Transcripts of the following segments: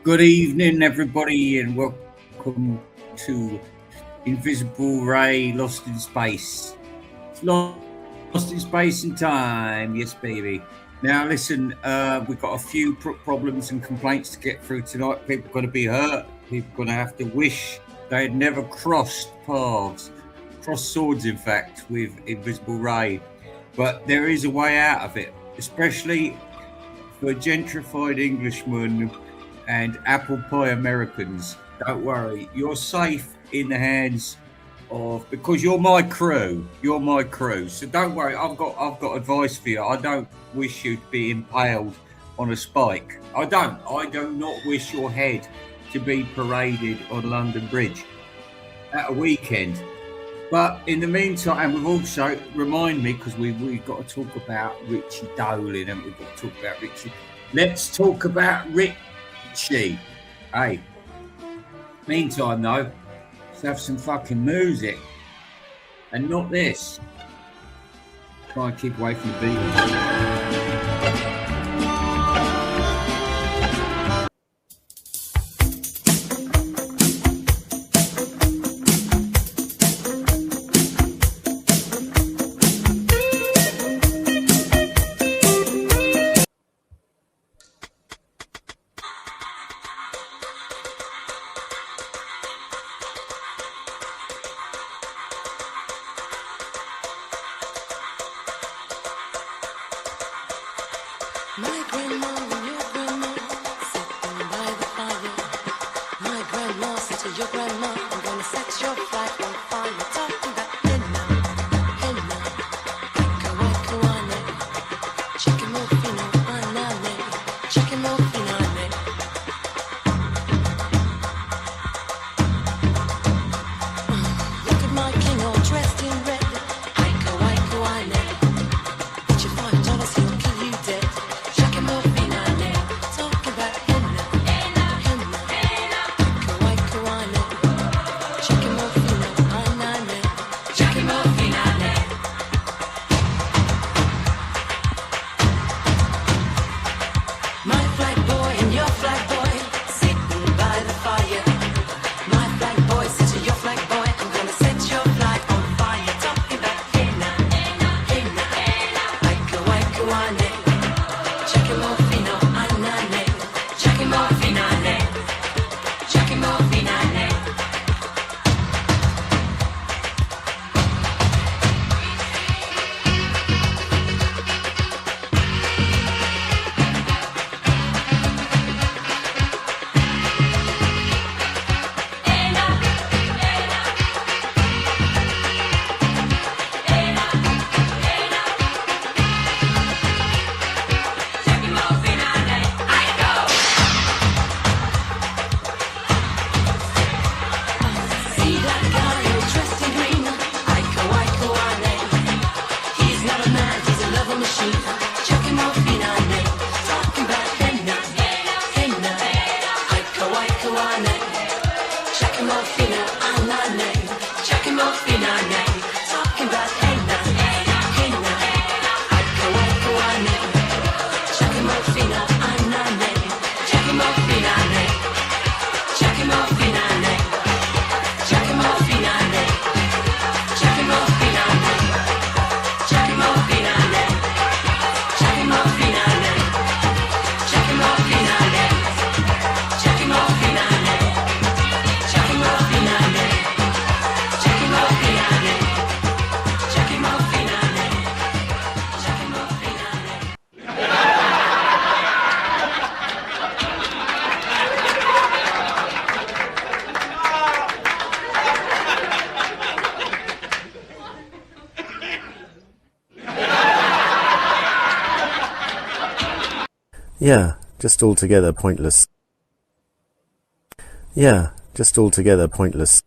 Good evening, everybody, and welcome to Invisible Ray Lost in Space. Lost in Space and Time, yes, baby. Now, listen, we've got a few problems and complaints to get through tonight. People are going to be hurt. People are going to have to wish they had never crossed paths, crossed swords, in fact, with Invisible Ray. But there is a way out of it, especially for gentrified Englishmen and apple pie Americans. Don't worry, you're safe in the hands of, because you're my crew. You're my crew. So don't worry, I've got advice for you. I don't wish you to be impaled on a spike. I do not wish your head to be paraded on London Bridge at a weekend. But in the meantime, we've also, remind me, because we've got to talk about Richie Dolan, and we've got to talk about Richie. Let's talk about Richie. Hey. Meantime, though, let's have some fucking music. And not this. Try and keep away from the beat. Yeah, just altogether pointless. Yeah, just altogether pointless.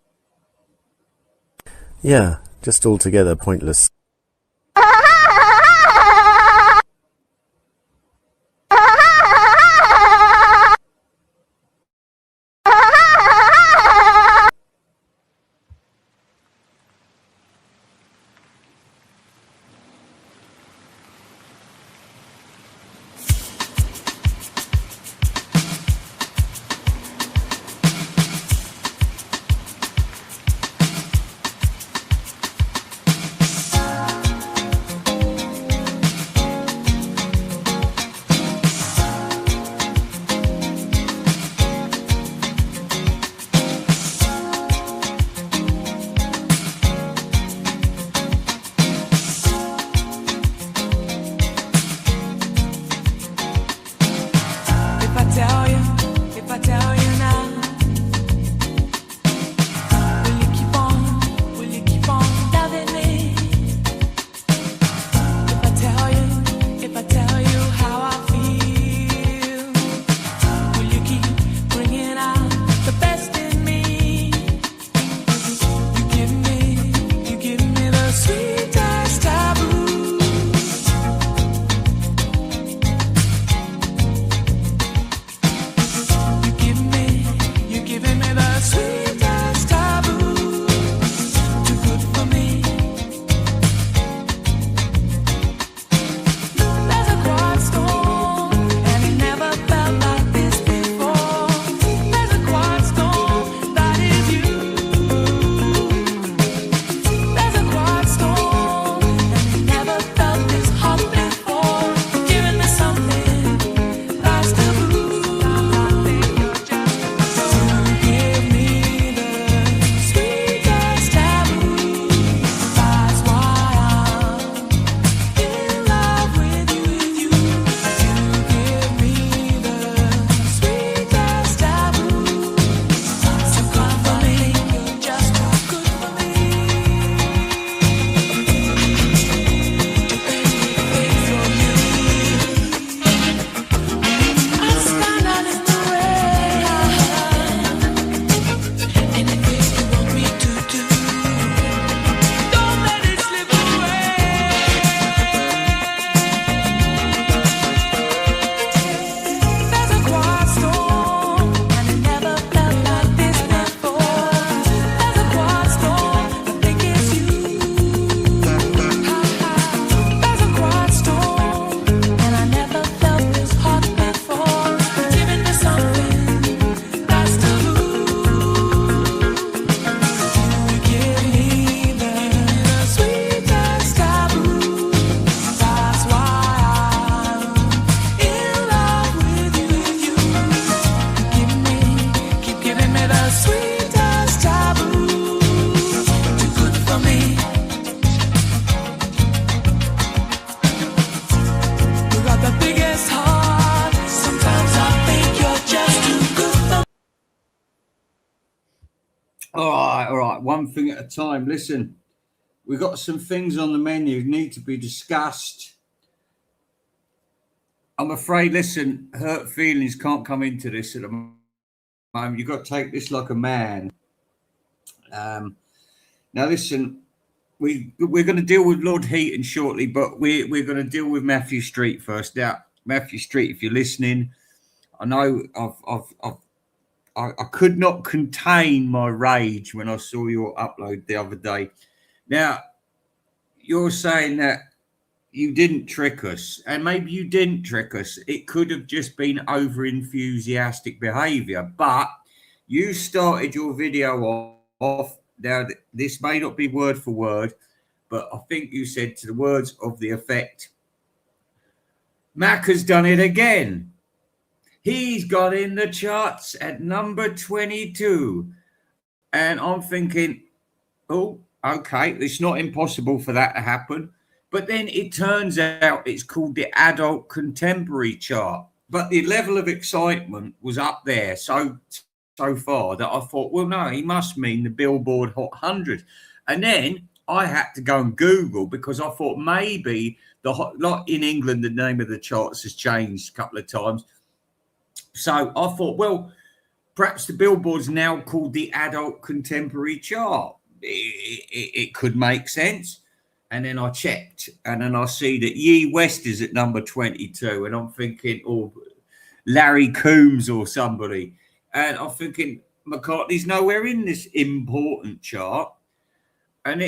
Yeah, just altogether pointless. right, one thing at a time. Listen, we've got some things on the menu need to be discussed. I'm afraid, listen, hurt feelings can't come into this at the moment. You've got to take this like a man. Now, listen, we're going to deal with Lord Heaton shortly, but we're going to deal with Matthew Street first. Now, Matthew Street, if you're listening, I know I could not contain my rage when I saw your upload the other day. Now, you're saying that you didn't trick us, and maybe you didn't trick us. It could have just been over-enthusiastic behaviour, but you started your video off. Now, this may not be word for word, but I think you said to the words of the effect, Mac has done it again. He's got in the charts at number 22. And I'm thinking, oh, okay, it's not impossible for that to happen. But then it turns out it's called the Adult Contemporary chart. But the level of excitement was up there so far that I thought, well, no, he must mean the Billboard Hot 100. And then I had to go and Google because I thought maybe like in England, the name of the charts has changed a couple of times. So I thought, well, perhaps the Billboard's now called the Adult Contemporary chart. It could make sense. And then I checked, and then I see that Ye West is at number 22, and I'm thinking, oh, Larry Coombs or somebody. And I'm thinking, McCartney's nowhere in this important chart. And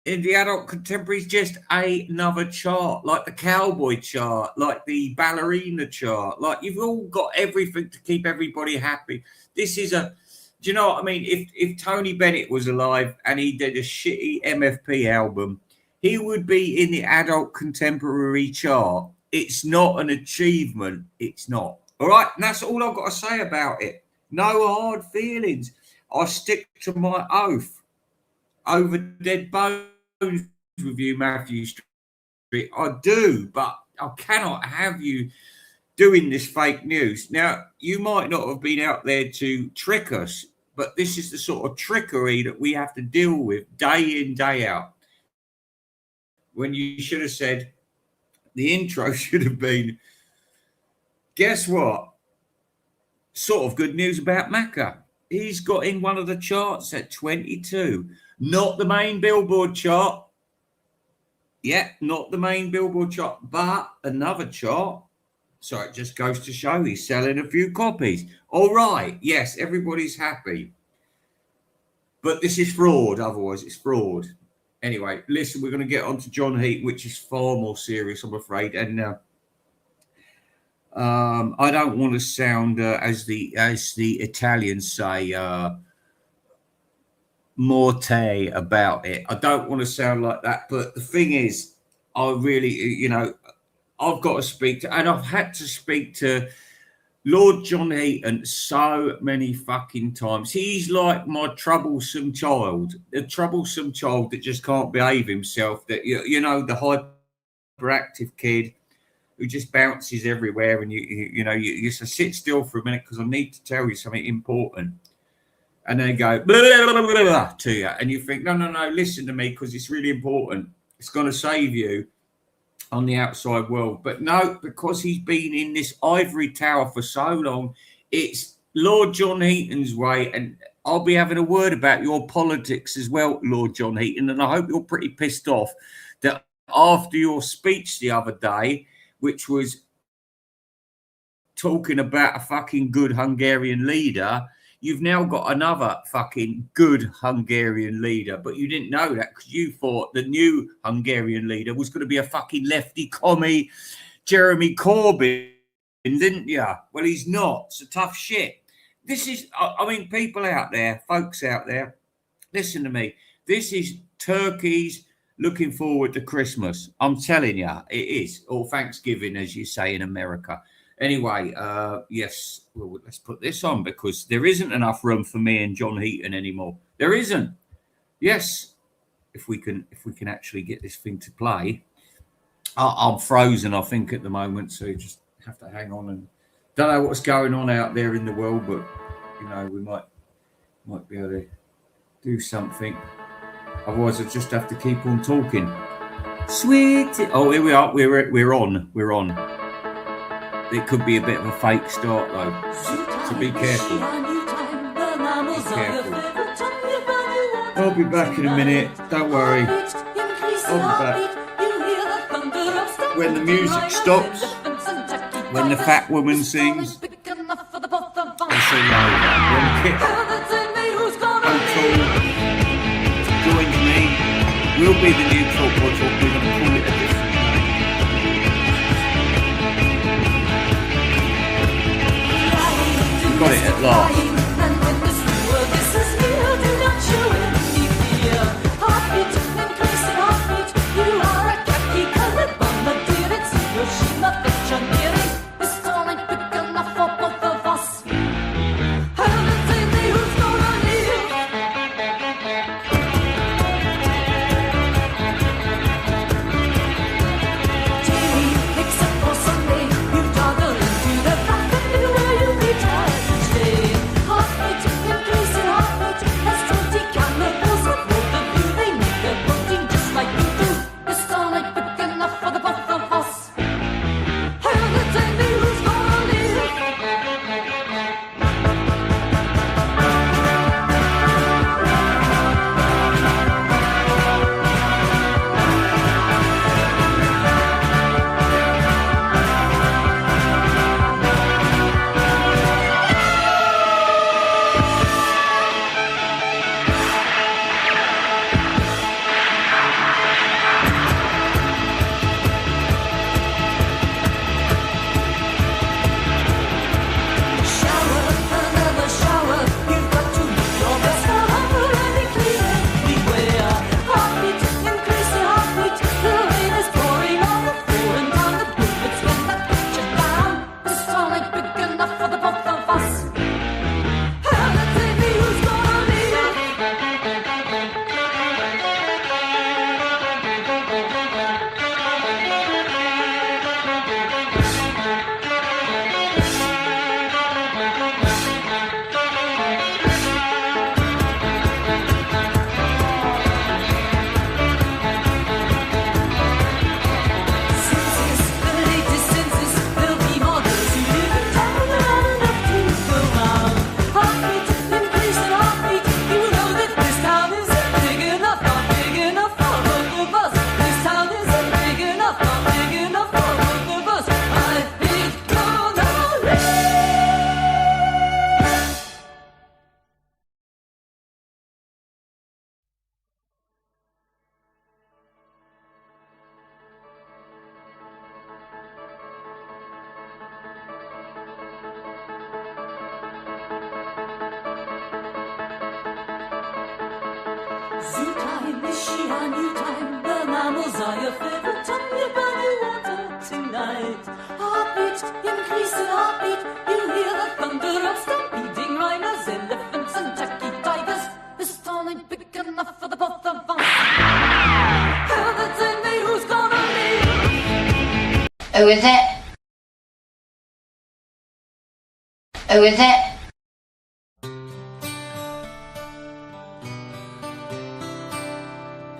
in the Adult Contemporary is just another chart, like the Cowboy chart, like the Ballerina chart. Like, you've all got everything to keep everybody happy. This is do you know what I mean? If Tony Bennett was alive and he did a shitty MFP album, he would be in the Adult Contemporary chart. It's not an achievement. It's not. All right? And that's all I've got to say about it. No hard feelings. I stick to my oath. Over dead bones with you, Matthew Street. I do, but I cannot have you doing this fake news. Now, you might not have been out there to trick us, but this is the sort of trickery that we have to deal with day in, day out. When you should have said, the intro should have been, guess what? Sort of good news about Macca. He's got in one of the charts at 22. Not the main Billboard chart. Yeah, not the main Billboard chart, but another chart. So it just goes to show he's selling a few copies. All right. Yes, everybody's happy. But this is fraud. Otherwise, it's fraud. Anyway, listen, we're going to get on to John Heaton, which is far more serious, I'm afraid. And I don't want to sound, as the Italians say, morte about it. I don't want to sound like that. But the thing is, I really, I've got to speak to, and I've had to speak to Lord John Heaton so many fucking times. He's like my troublesome child, a troublesome child that just can't behave himself. That the hyperactive kid who just bounces everywhere, and you just sit still for a minute because I need to tell you something important, and they go blah, blah, blah, blah, blah, to you, and you think, no, listen to me because it's really important. It's going to save you on the outside world. But no, because he's been in this ivory tower for so long, it's Lord John Heaton's way. And I'll be having a word about your politics as well, Lord John Heaton. And I hope you're pretty pissed off that after your speech the other day, which was talking about a fucking good Hungarian leader, you've now got another fucking good Hungarian leader, but you didn't know that because you thought the new Hungarian leader was going to be a fucking lefty commie, Jeremy Corbyn, didn't you? Well, he's not. It's a tough shit. This is, people out there, folks out there, listen to me. This is turkeys looking forward to Christmas. I'm telling you, it is. Or Thanksgiving, as you say in America. Anyway, yes, well, let's put this on because there isn't enough room for me and John Heaton anymore. There isn't. Yes, if we can actually get this thing to play. I'm frozen, I think, at the moment, so you just have to hang on and don't know what's going on out there in the world, but we might be able to do something. Otherwise, I just have to keep on talking. Sweet. Oh, here we are. We're on. We're on. It could be a bit of a fake start though, so be careful. Be careful. I'll be back in a minute. Don't worry. I'll be back. When the music stops, when the fat woman sings, it's all over. When Kit O'Toole joins me, we'll be the new Talk More Talk. We're going to call it a different name. We got it at last. Oh, is it? Oh, is it?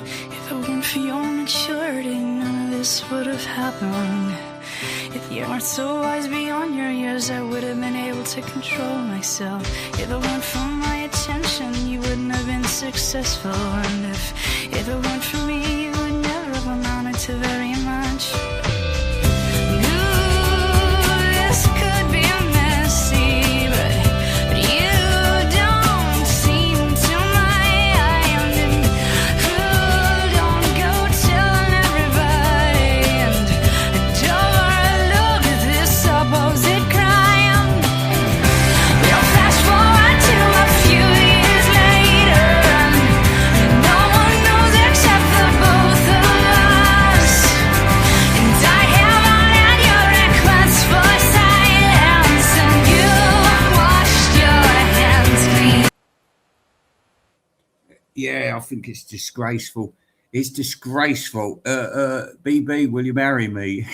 If it weren't for your maturity, none of this would have happened. If you weren't so wise beyond your years, I would have been able to control myself. If it weren't for my attention, you wouldn't have been successful. And if it weren't for me, you would never have amounted to very much. Yeah, I think it's disgraceful. It's disgraceful. BB, will you marry me?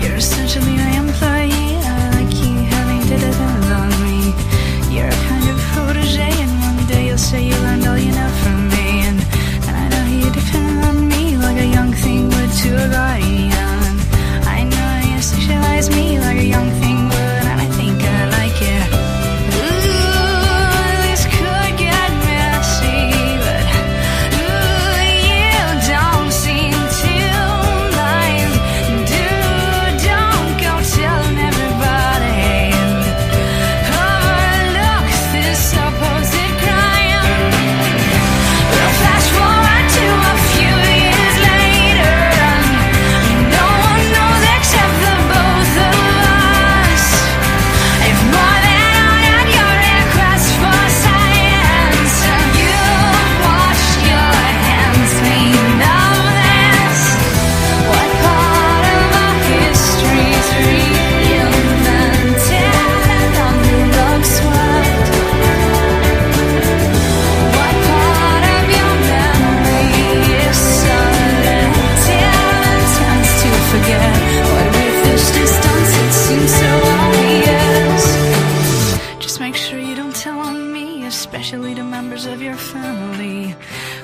You're essentially my employee. I like you having to depend on me. You're a kind of protege in my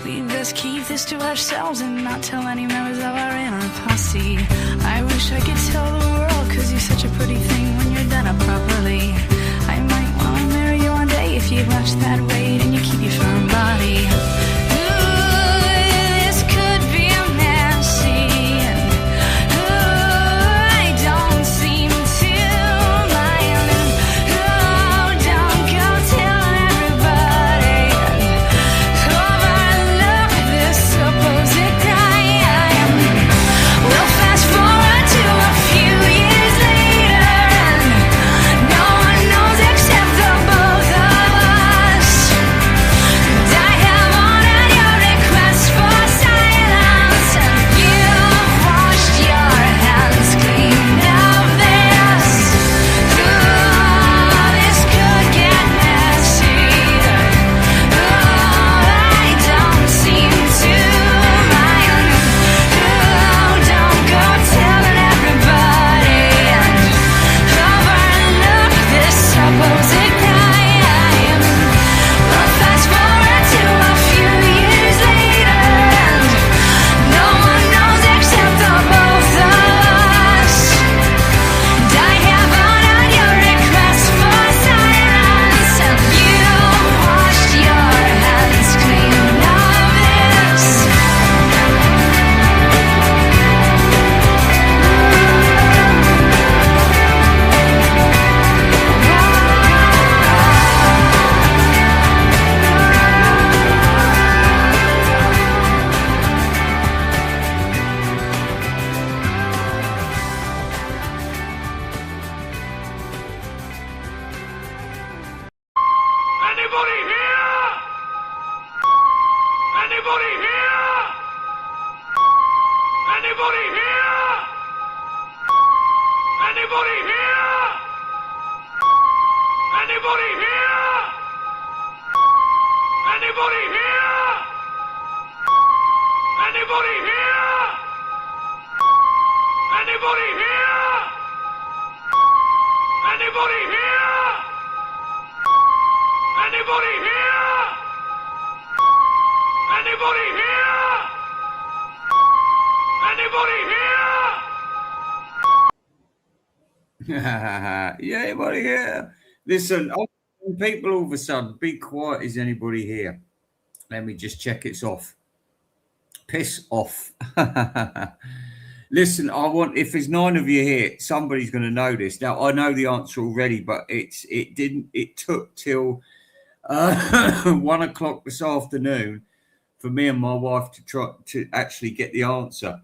We'd best keep this to ourselves and not tell any members of our inner posse. I wish I could tell the world, cause you're such a pretty thing when you're done up properly. I might wanna marry you one day if you watch that weight and you keep your firm body. Yeah, anybody here? Listen, people all of a sudden, be quiet. Is anybody here? Let me just check it's off. Piss off. Listen, I want, if there's 9 of you here, somebody's going to know this. Now, I know the answer already, but it took till 1 o'clock this afternoon for me and my wife to try to actually get the answer.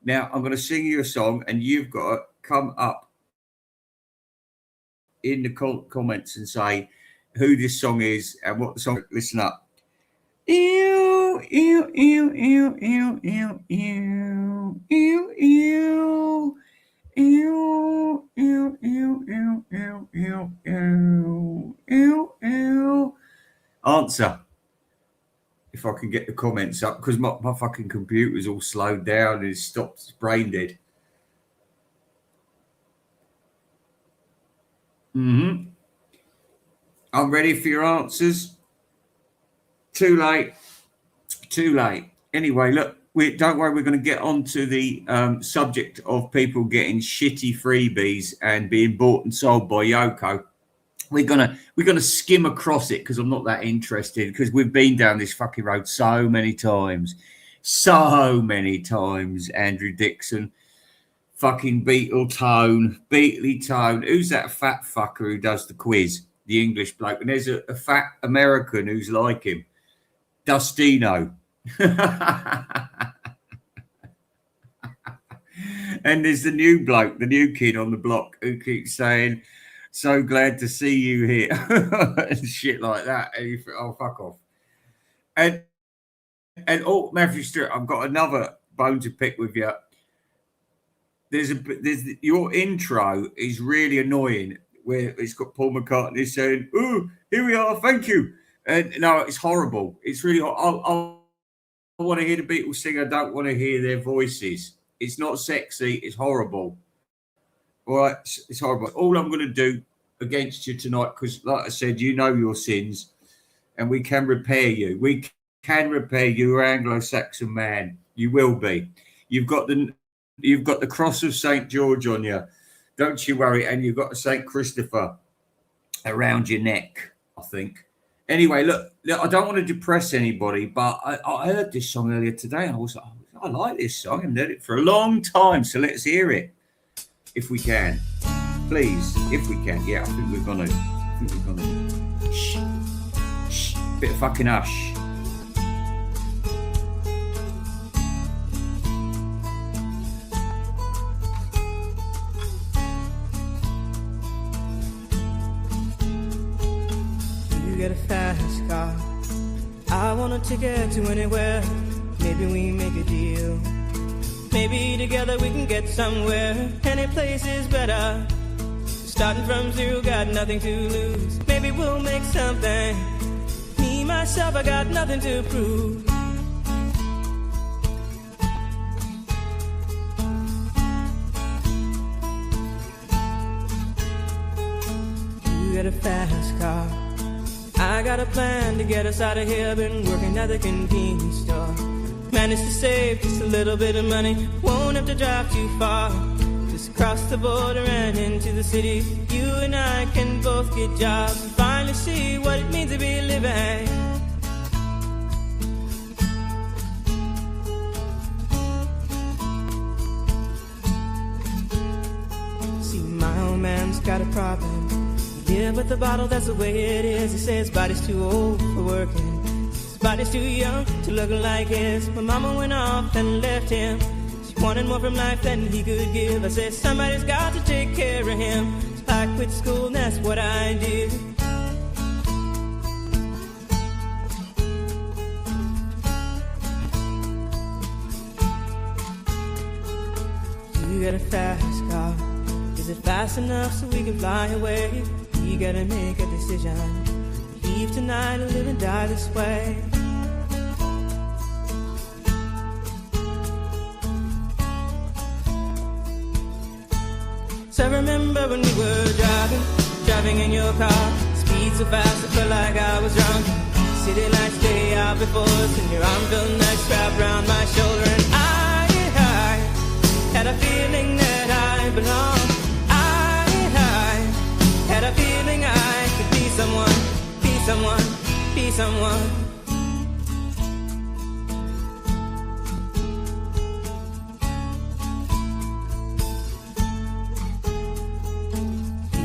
Now, I'm going to sing you a song and you've got to come up in the comments and say who this song is and what the song. Listen up. Ew, ew, ew, ew, ew, ew, ew, ew, ew, ew, ew, ew, ew, ew, ew, ew, ew, ew. Answer. If I can get the comments up, because my fucking computer's all slowed down and it's stopped, it's brain dead. I'm ready for your answers. Too late. Anyway, look, don't worry, we're going to get on to the subject of people getting shitty freebies and being bought and sold by Yoko. We're gonna skim across it because I'm not that interested, because we've been down this fucking road so many times. Andrew Dixon. Fucking Beatley Tone. Who's that fat fucker who does the quiz? The English bloke. And there's a fat American who's like him. Dustino. And there's the new bloke, the new kid on the block who keeps saying, "So glad to see you here." And shit like that. And you think, oh, fuck off. And Matthew Stewart, I've got another bone to pick with you. Your intro is really annoying, where it's got Paul McCartney saying, "Oh, here we are, thank you." And no, it's horrible. It's really. I want to hear the Beatles sing. I don't want to hear their voices. It's not sexy. It's horrible. All right, it's horrible. All I'm going to do against you tonight, because like I said, you know your sins, and we can repair you. We can repair you. You're Anglo-Saxon man. You will be. You've got the cross of St. George on you. Don't you worry. And you've got St. Christopher around your neck, I think. Anyway, look, I don't want to depress anybody, but I heard this song earlier today and I was like, I like this song. I haven't heard it for a long time, so let's hear it. If we can. Please, if we can. Yeah, I think we're gonna. Shh. Shh. Bit of fucking hush. You get a fast car. I want a ticket to anywhere. Maybe we make a deal. Maybe together we can get somewhere. Any place is better. Starting from zero, got nothing to lose. Maybe we'll make something. Me, myself, I got nothing to prove. You got a fast car. I got a plan to get us out of here. Been working at the convenience store. Managed to save just a little bit of money. Won't have to drive too far. Just cross the border and into the city. You and I can both get jobs and finally see what it means to be living. See, my old man's got a problem. He live with the bottle, that's the way it is. He says his body's too old for working. His body's too young to look like his. My mama went off and left him. Wanted more from life than he could give. I said somebody's got to take care of him. So I quit school and that's what I did. You got a fast car. Is it fast enough so we can fly away? We gotta make a decision. Leave tonight or live and die this way. So I remember when we were driving in your car. Speed so fast I felt like I was drunk. City lights day out before us, and your arm felt nice wrapped around my shoulder. And I had a feeling that I belonged. I had a feeling I could be someone, be someone, be someone.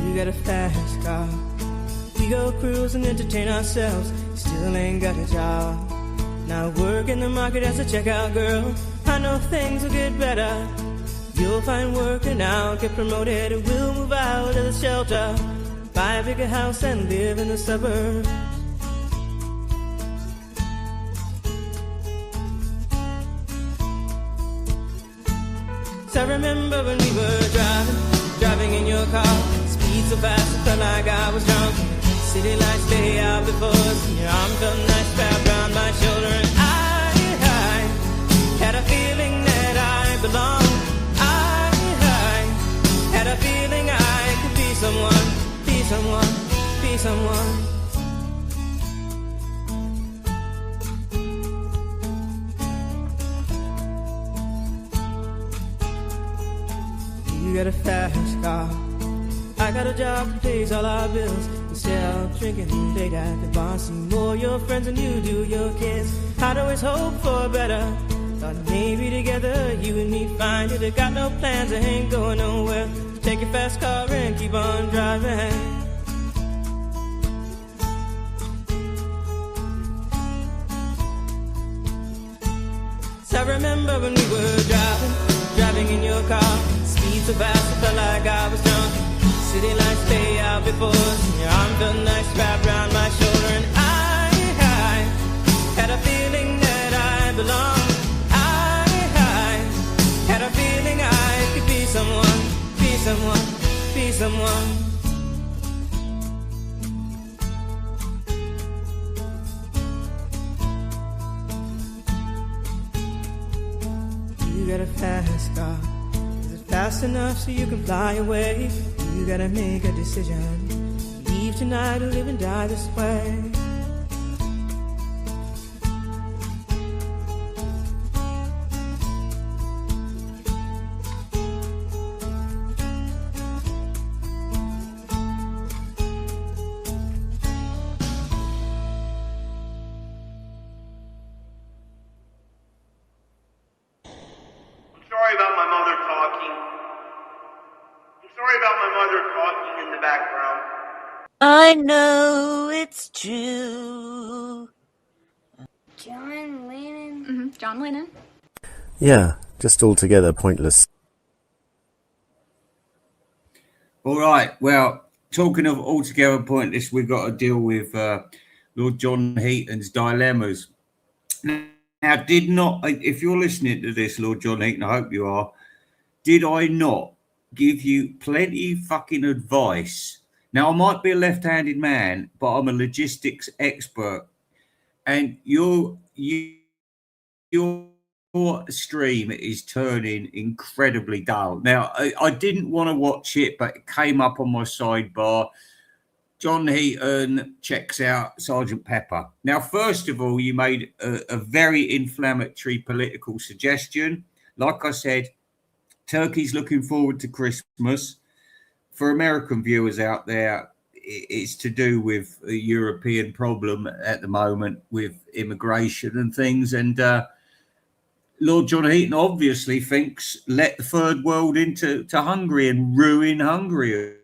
You got a fast car. We go cruise and entertain ourselves. Still ain't got a job. Now work in the market as a checkout girl. I know things will get better. You'll find work and I'll get promoted. And we'll move out of the shelter, buy a bigger house and live in the suburbs. So I remember when we were driving in your car. Speed so fast I felt like I was drunk. City lights lay out before us, and your arm felt nice wrapped around my shoulder. And I had a feeling that I belonged. I had a feeling I could be someone, be someone, be someone. You got a fast car. I got a job that pays all our bills. Instead of drinking late at the bar, see more your friends than you do your kids. I'd always hope for better. Thought maybe together you and me find it. I got no plans, I ain't going nowhere. Take your fast car and keep on driving. So I remember when we were driving in your car. Speed so fast I felt like I was drunk. City lights lay out before us, and your arm felt nice wrapped around my shoulder. And I had a feeling that I belonged. I had a feeling I could be someone, be someone, be someone. You got a fast car. Is it fast enough so you can fly away? You gotta make a decision. Leave tonight or live and die this way. I know it's true. John Lennon. Mm-hmm. John Lennon. Yeah, just altogether pointless. All right. Well, talking of altogether pointless, we've got to deal with Lord John Heaton's dilemmas. Now, if you're listening to this, Lord John Heaton, I hope you are, did I not give you plenty fucking advice? Now, I might be a left-handed man, but I'm a logistics expert. And your stream is turning incredibly dull. Now, I didn't want to watch it, but it came up on my sidebar. John Heaton checks out Sergeant Pepper. Now, first of all, you made a very inflammatory political suggestion. Like I said, Turkey's looking forward to Christmas. For American viewers out there, it's to do with a European problem at the moment with immigration and things. And Lord John Heaton obviously thinks let the third world into Hungary and ruin Hungary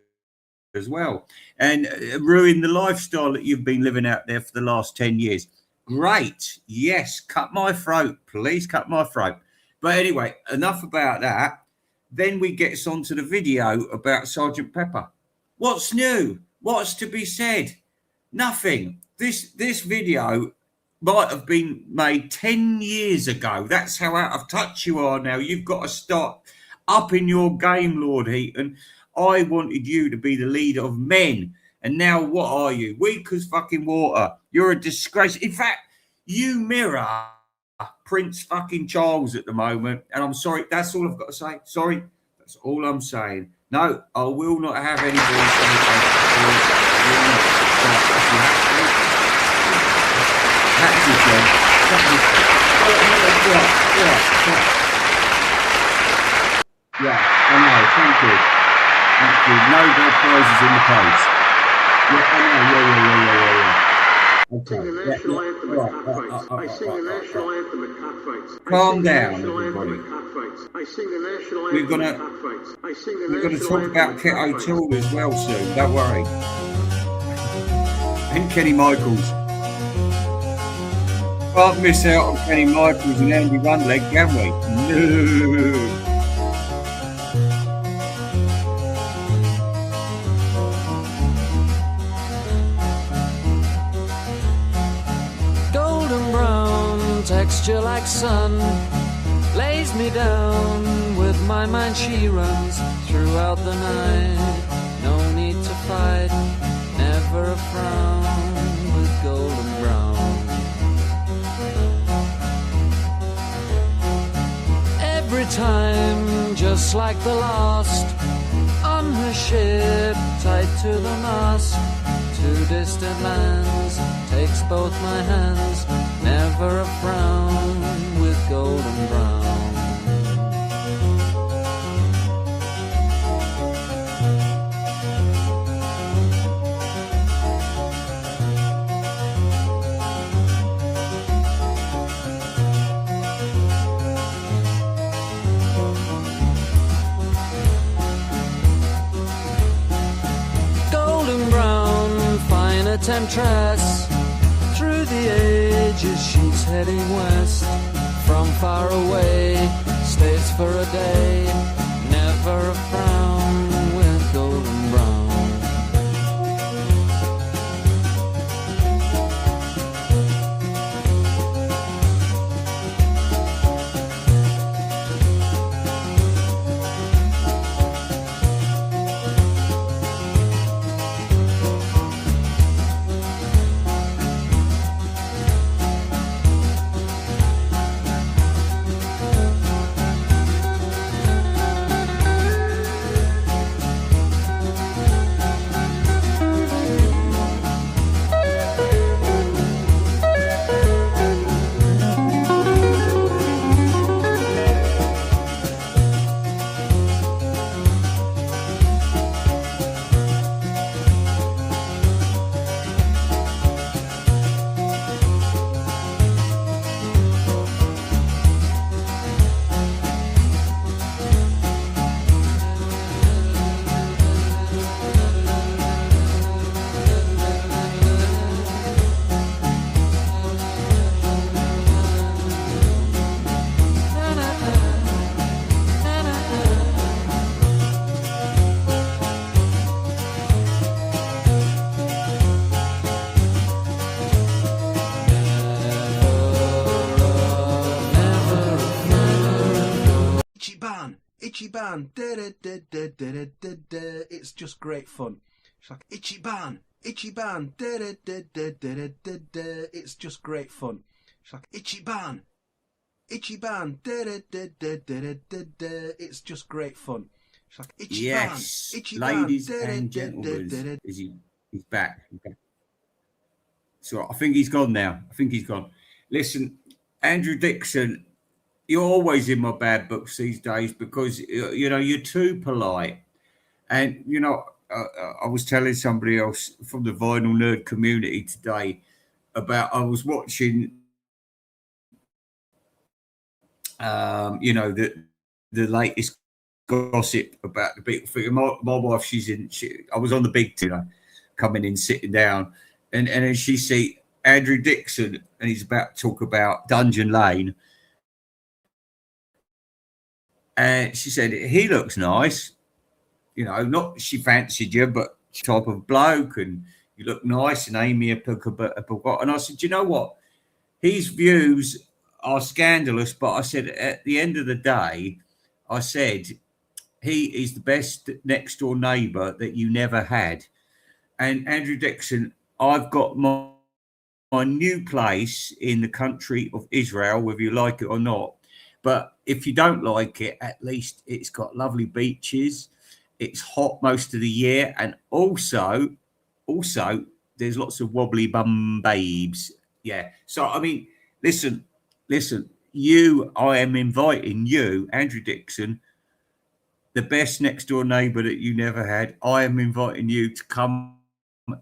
as well, and ruin the lifestyle that you've been living out there for the last 10 years. Great. Yes, cut my throat. Please cut my throat. But anyway, enough about that. Then we get on to the video about Sergeant Pepper. What's new? What's to be said? Nothing. This video might have been made 10 years ago. That's how out of touch you are now. You've got to start upping your game, Lord Heaton. I wanted you to be the leader of men. And now what are you? Weak as fucking water. You're a disgrace. In fact, you mirror Prince fucking Charles at the moment. And I'm sorry. That's all I've got to say. Sorry. That's all I'm saying. No, I will not have anybody Yeah, I know. Thank you. Thank you. No bad prizes in the post. Yeah, I know. Yeah. Okay. I sing the national anthem at cockfights. Calm down, everybody. We're gonna talk about Keto Tool as well soon. Don't worry. And Kenny Michaels. Can't miss out on Kenny Michaels and Andy Runleg, can we? No. Texture like sun lays me down. With my mind she runs throughout the night. No need to fight, never a frown. With golden brown, every time just like the last. On her ship tied to the mast, to distant lands takes both my hands. Never a frown with golden brown. Golden brown, fine a temptress. Through the ages she's heading west. From far away, stays for a day. Never a frown with golden brown. Ichiban, da-da-da-da-da-da-da, it's just great fun. She's like, Ichiban, da-da-da-da-da-da-da, it's just great fun. She's like, Ichiban, da-da-da-da-da-da-da, it's just great fun. She's like, Ichiban, Yes, ladies and gentlemen, he's back. So I think he's gone now. Listen, Andrew Dixon, you're always in my bad books these days because, you're too polite. And, I was telling somebody else from the vinyl nerd community today about, I was watching, the latest gossip about the Beatle thing. My wife, I was on the big dinner, coming in, sitting down, and then she see Andrew Dixon, and he's about to talk about Dungeon Lane. And she said, he looks nice. Not she fancied you, but type of bloke, and you look nice and amiable. And I said, you know what? His views are scandalous, but I said, at the end of the day, I said, he is the best next door neighbour that you never had. And Andrew Dixon, I've got my new place in the country of Israel, whether you like it or not. But if you don't like it, at least it's got lovely beaches. It's hot most of the year. And also, there's lots of wobbly bum babes. Yeah. So, I mean, listen, I am inviting you, Andrew Dixon, the best next door neighbour that you never had. I am inviting you to come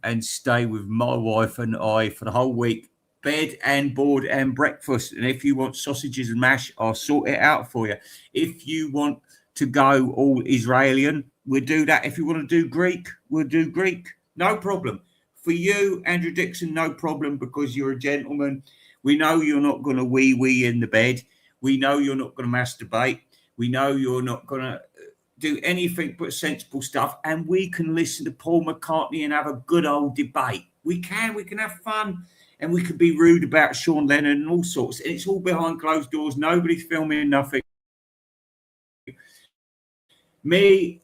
and stay with my wife and I for the whole week, bed and board and breakfast. And if you want sausages and mash, I'll sort it out for you. If you want to go all Israeli, we'll do that. If you want to do Greek, we'll do Greek. No problem. For you, Andrew Dixon, no problem, because you're a gentleman. We know you're not going to wee in the bed. We know you're not going to masturbate. We know you're not going to do anything but sensible stuff. And we can listen to Paul McCartney and have a good old debate. We can have fun, and we can be rude about Sean Lennon and all sorts. And it's all behind closed doors. Nobody's filming nothing. Me,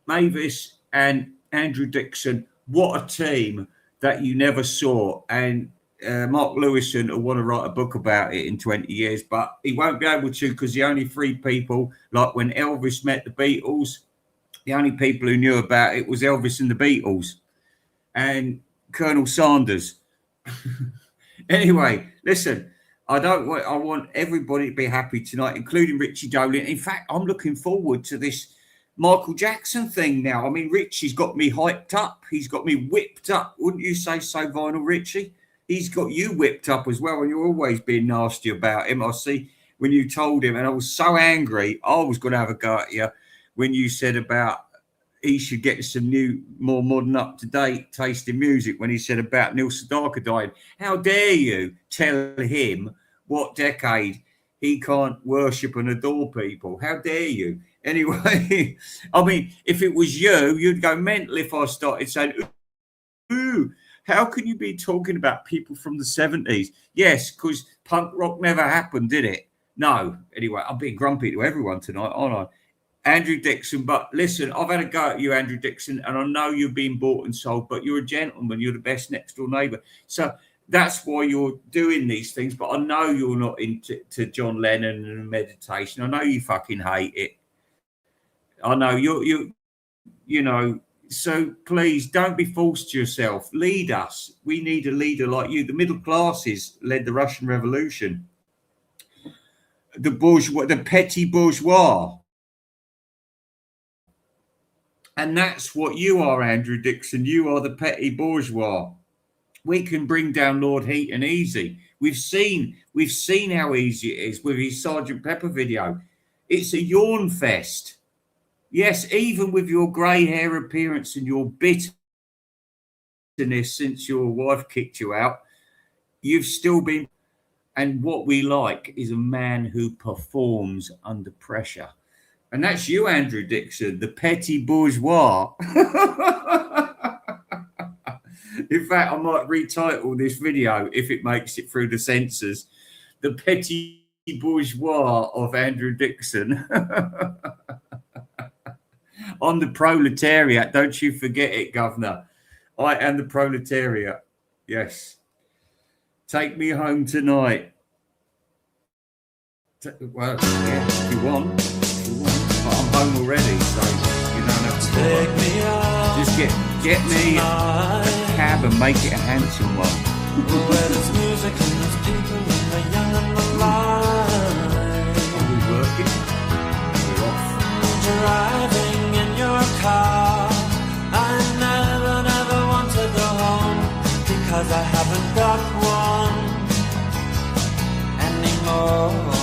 Mavis, and Andrew Dixon, what a team that you never saw. And Mark Lewison will want to write a book about it in 20 years, but he won't be able to, because the only three people, like when Elvis met the Beatles, the only people who knew about it was Elvis and the Beatles and Colonel Sanders. Anyway, listen, I want everybody to be happy tonight, including Richie Dolan. In fact, I'm looking forward to this Michael Jackson thing now. I mean, Richie's got me hyped up. He's got me whipped up. Wouldn't you say so, Vinyl Richie? He's got you whipped up as well, and you're always being nasty about him. I see when you told him, and I was so angry, I was going to have a go at you when you said about he should get some new, more modern, up-to-date taste in music, when he said about Neil Sedaka dying. How dare you tell him what decade he can't worship and adore people? How dare you? Anyway, I mean, if it was you, you'd go mental if I started saying, ooh, how can you be talking about people from the 70s? Yes, because punk rock never happened, did it? No. Anyway, I'm being grumpy to everyone tonight, aren't I? Andrew Dixon, but listen, I've had a go at you, Andrew Dixon, and I know you've been bought and sold, but you're a gentleman. You're the best next door neighbour. So that's why you're doing these things, but I know you're not into John Lennon and meditation. I know you fucking hate it. I know you know, so please don't be false to yourself. Lead us. We need a leader like you. The middle classes led the Russian Revolution. The bourgeois, the petty bourgeois. And that's what you are, Andrew Dixon. You are the petty bourgeois. We can bring down Lord Heaton easy. We've seen how easy it is with his Sergeant Pepper video. It's a yawn fest. Yes, even with your grey hair appearance and your bitterness since your wife kicked you out, you've still been. And what we like is a man who performs under pressure. And that's you, Andrew Dixon, the petty bourgeois. In fact, I might retitle this video, if it makes it through the censors, The Petty Bourgeois of Andrew Dixon. on the proletariat. Don't you forget it, Governor. I am the proletariat. Yes. Take me home tonight. Well, yeah, if you want. But I'm home already, so you don't have to Take me out. Just get me a cab and make it a handsome one. Where there's music and there's people and the young and the light. Are we working? We're off. Driving in your car. I never want to go home because I haven't got one anymore.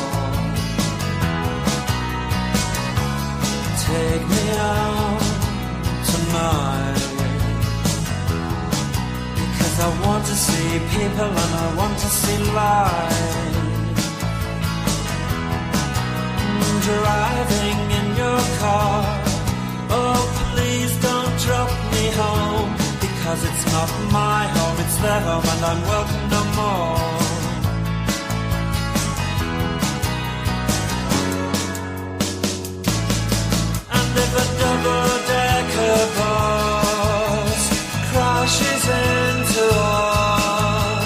Take me out tonight because I want to see people and I want to see light. Driving in your car, oh please don't drop me home because it's not my home, it's their home and I'm welcome no more. And if a double-decker bus crashes into us,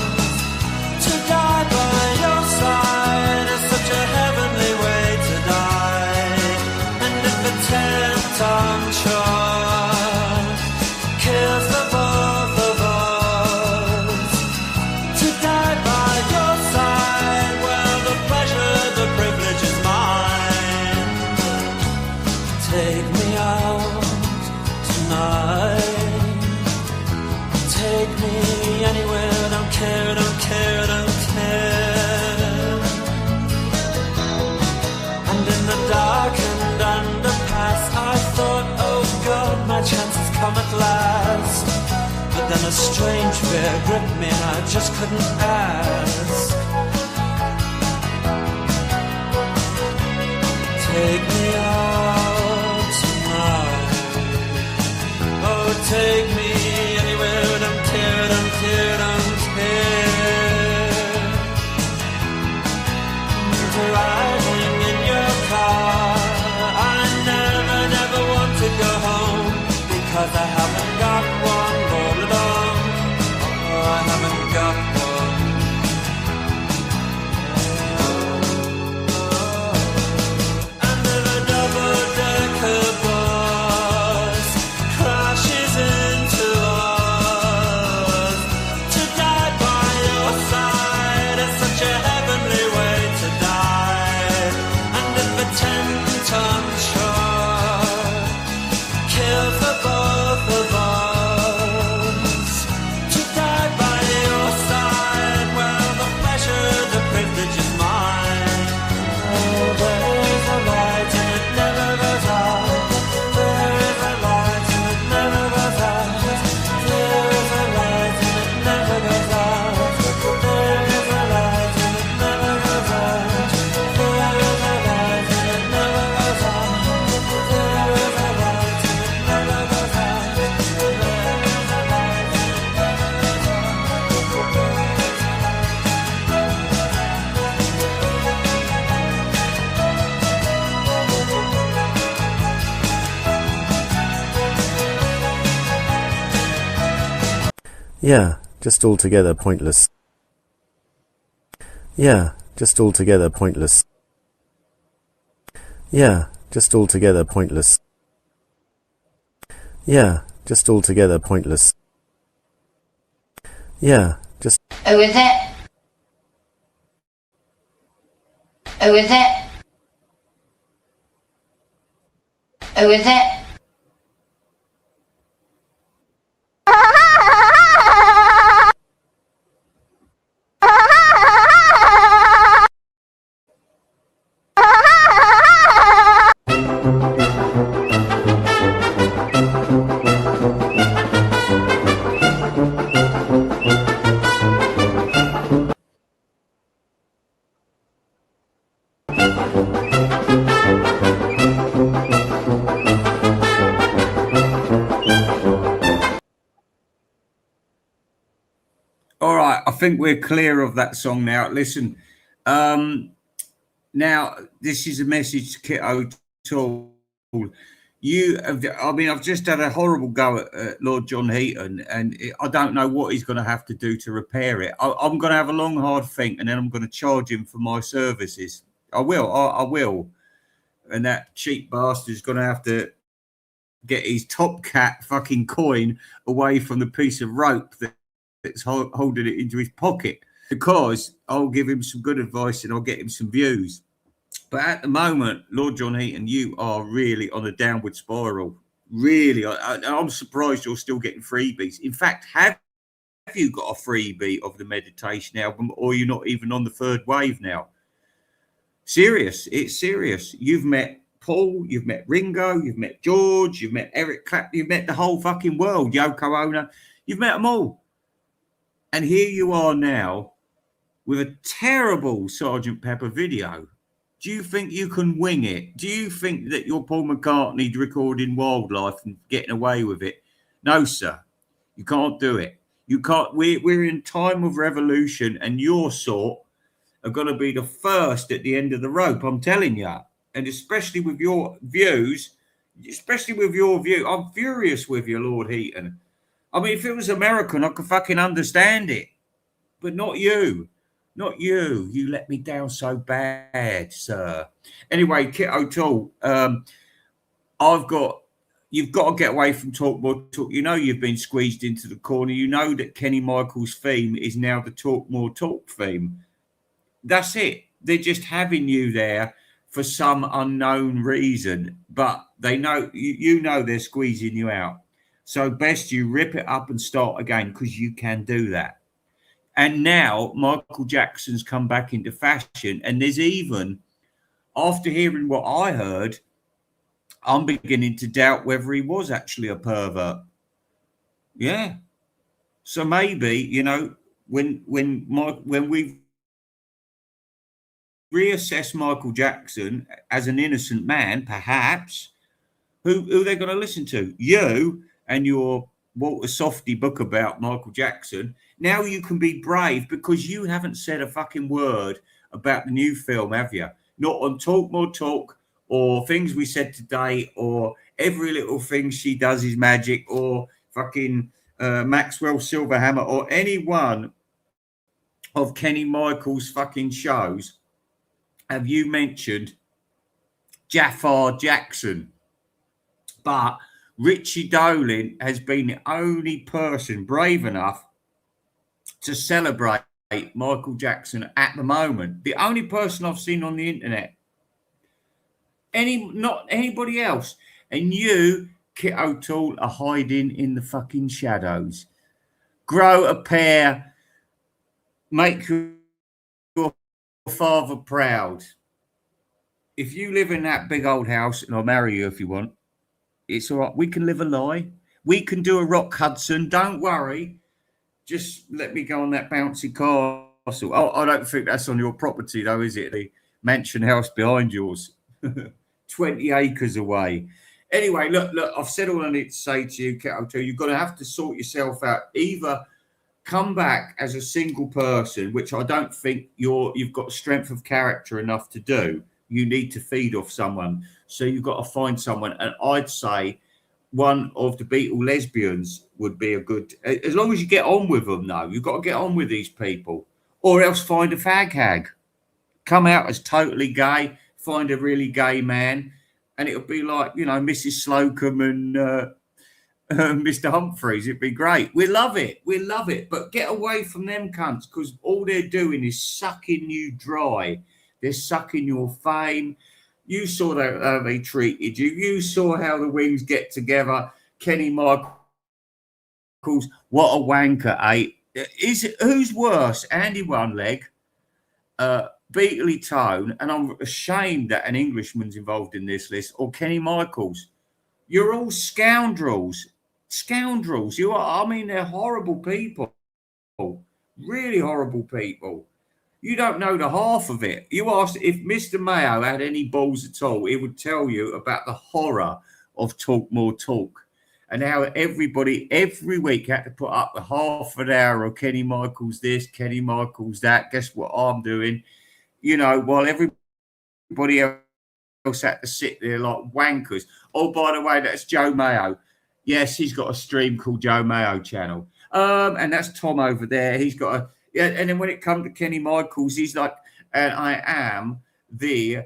to die by your side is such a heavenly way to die. And if a 10-ton truck kills the both of us, to die by your side, well the pleasure, the privilege is mine. Take me out tonight. Take me anywhere, don't care, don't care, don't care. And in the darkened underpass I thought, oh God, my chance has come at last. But then a strange fear gripped me and I just couldn't ask. Take me out tonight. Oh, take me anywhere, don't care, don't care, don't care. Driving in your car, I never want to go home because I haven't got one all along. Oh, I haven't got one. And if a double-decker bus crashes into us, to die by your side is such a heavenly way to die. And if a 10-ton truck kills the both of us, to die by your side, well the pleasure, the privilege is mine. Oh, there is a light and it never goes out. There is a light and it never goes out. There is a light and it never goes out. There is a light and it never goes out. There is a light and it never goes out. There is a light and it never goes out. There is a light and it never goes out. Yeah, just altogether pointless. Yeah, just altogether pointless. Yeah, just altogether pointless. Yeah, just altogether pointless. Yeah, just. Oh, is it? Oh, is it? Oh, is it? All right, I think we're clear of that song now. Listen, now this is a message to Kit O'Toole. I've just had a horrible go at Lord John Heaton, and I don't know what he's going to have to do to repair it. I'm going to have a long, hard think, and then I'm going to charge him for my services. I will. I will. And that cheap bastard's going to have to get his top cat fucking coin away from the piece of rope that's holding it into his pocket, because I'll give him some good advice and I'll get him some views. But at the moment, Lord John Heaton, you are really on a downward spiral. Really, I'm surprised you're still getting freebies. In fact, have you got a freebie of the meditation album, or you're not even on the third wave now? Serious, it's serious. You've met Paul, you've met Ringo, you've met George, you've met Eric Clapton, you've met the whole fucking world, Yoko Ono, you've met them all. And here you are now with a terrible Sgt. Pepper video. Do you think you can wing it? Do you think that you're Paul McCartney recording Wildlife and getting away with it? No, sir. You can't do it. You can't. We're in time of revolution, and your sort are going to be the first at the end of the rope, I'm telling you. And especially with your views, I'm furious with you, Lord Heaton. I mean, if it was American, I could fucking understand it. But not you. Not you. You let me down so bad, sir. Anyway, Kit O'Toole, you've got to get away from Talk More Talk. You know you've been squeezed into the corner. You know that Kenny Michaels' theme is now the Talk More Talk theme. That's it. They're just having you there for some unknown reason, but they know you know they're squeezing you out. So best you rip it up and start again, because you can do that. And now Michael Jackson's come back into fashion. And there's even, after hearing what I heard, I'm beginning to doubt whether he was actually a pervert. Yeah. So maybe, you know, when we reassess Michael Jackson as an innocent man, perhaps, who they're going to listen to? You and your Walter Softy book about Michael Jackson. Now you can be brave, because you haven't said a fucking word about the new film, have you? Not on Talk More Talk, or Things We Said Today, or Every Little Thing She Does Is Magic, or fucking Maxwell Silverhammer, or any one of Kenny Michaels' fucking shows. Have you mentioned Jafar Jackson? But Richie Dolan has been the only person brave enough to celebrate Michael Jackson at the moment. The only person I've seen on the internet. Not anybody else. And you, Kit O'Toole, are hiding in the fucking shadows. Grow a pair. Make your father proud. If you live in that big old house, and I'll marry you if you want, it's all right. We can live a lie. We can do a Rock Hudson. Don't worry. Just let me go on that bouncy castle. Oh, I don't think that's on your property, though, is it? The mansion house behind yours. 20 acres away. Anyway, look, I've said all I need to say to you, Kit O'Toole. You've got to have to sort yourself out. Either come back as a single person, which I don't think you've got strength of character enough to do. You need to feed off someone. So you've got to find someone. And I'd say one of the Beatle lesbians would be a good, as long as you get on with them, though. You've got to get on with these people, or else find a fag hag. Come out as totally gay, find a really gay man, and it'll be like, you know, Mrs. Slocum and Mr. Humphreys. It'd be great. We love it. But get away from them cunts, because all they're doing is sucking you dry. They're sucking your fame. You saw how they treated you. You saw how the Wings get together. Kenny Michaels, what a wanker, eh? Who's worse, Andy One Leg, Beatley Tone, and I'm ashamed that an Englishman's involved in this list, or Kenny Michaels? You're all scoundrels. Scoundrels. You are. I mean, they're horrible people. Really horrible people. You don't know the half of it. You asked if Mr. Mayo had any balls at all, he would tell you about the horror of Talk More Talk, and how everybody every week had to put up a half an hour of Kenny Michaels this, Kenny Michaels that. Guess what I'm doing? You know, while everybody else else had to sit there like wankers. Oh, by the way, that's Joe Mayo. Yes, he's got a stream called Joe Mayo Channel. And that's Tom over there. He's got a yeah. And then when it comes to Kenny Michaels, he's like, and I am the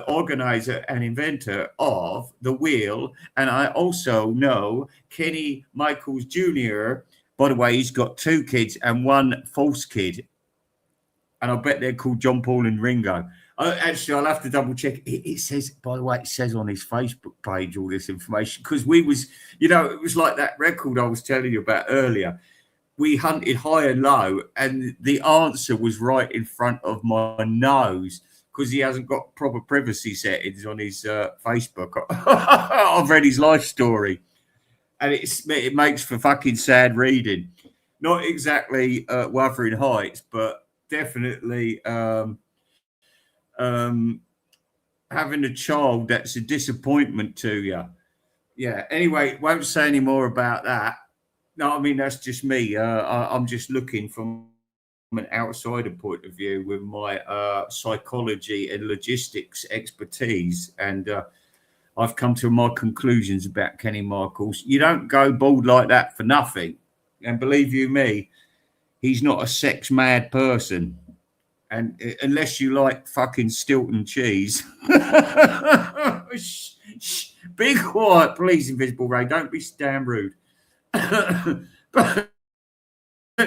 organizer and inventor of the wheel, and I also know Kenny Michaels Jr. By the way, he's got 2 kids and 1 false kid, and I bet they're called John Paul and Ringo. Actually, I'll have to double check. It says, by the way, it says on his Facebook page all this information because we was, it was like that record I was telling you about earlier. We hunted high and low, and the answer was right in front of my nose because he hasn't got proper privacy settings on his Facebook. I've read his life story, and it makes for fucking sad reading. Not exactly Wuthering Heights, but definitely having a child that's a disappointment to you. Yeah. Anyway, won't say any more about that. No, I mean, that's just me. I'm just looking from an outsider point of view with my psychology and logistics expertise. And I've come to my conclusions about Kenny Michaels. You don't go bald like that for nothing. And believe you me, he's not a sex mad person. And unless you like fucking Stilton cheese. Be quiet, please, Invisible Ray. Don't be damn rude. But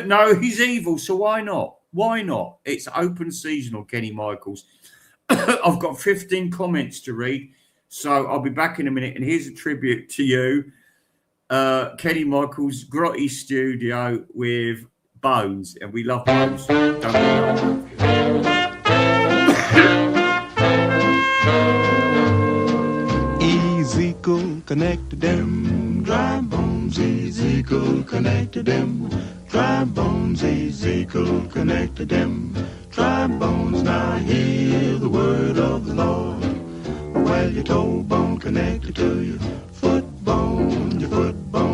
no, he's evil, so why not? Why not? It's open season on Kenny Michaels. I've got 15 comments to read, so I'll be back in a minute. And here's a tribute to you, Kenny Michaels, Grotty Studio with Bones, and we love Bones. Ezekiel connected them dry bones. Ezekiel connected them dry bones. Ezekiel connected them dry bones. Now hear the word of the Lord. Well, your toe bone connected to your foot bone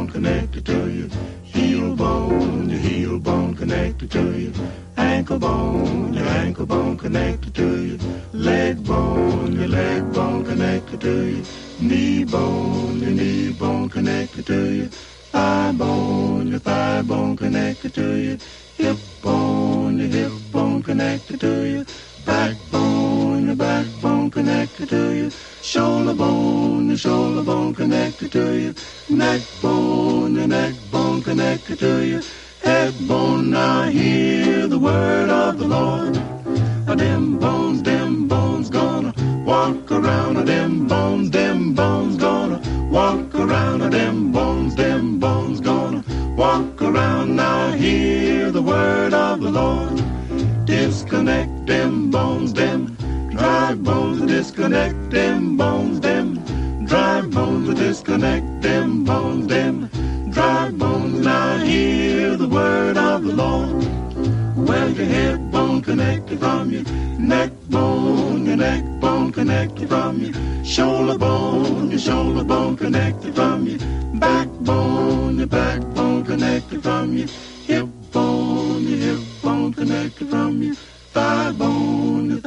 connected to your heel bone connected to your ankle bone connected to your leg bone connected to your knee bone connected to your thigh bone connected to your hip bone connected to your backbone connected to your shoulder bone connected to your neck bone connected to your head bone. Now hear the word of the Lord. Them bones gonna walk around. Them bones gonna walk around. Them bones gonna walk around. Now hear the word of the Lord. Disconnect them bones, them dry bones. Disconnect them bones, them dry bones. Disconnect them bones, them dry bones. Now hear the word of the Lord. Well, your head bone connected from your neck bone connected from your shoulder bone connected from your backbone connected from your hip bone connected from your thigh bone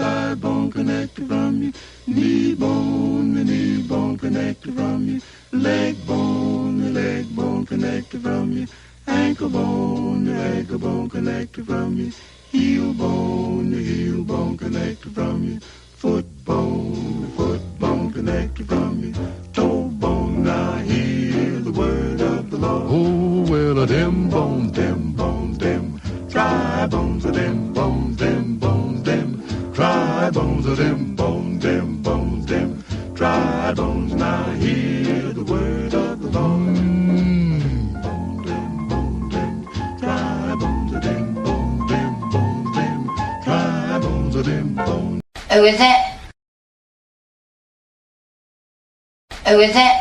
connected from your knee bone connected from your leg bone connected from your ankle bone connected from your heel bone connected from your foot bone connected from your toe bone. Now hear the word of the Lord. Oh, well, them bones, them dry bones of them bones, them dry bones of them bones, them dry bones. Now hear the word of the Lord. Who is it? Who is it?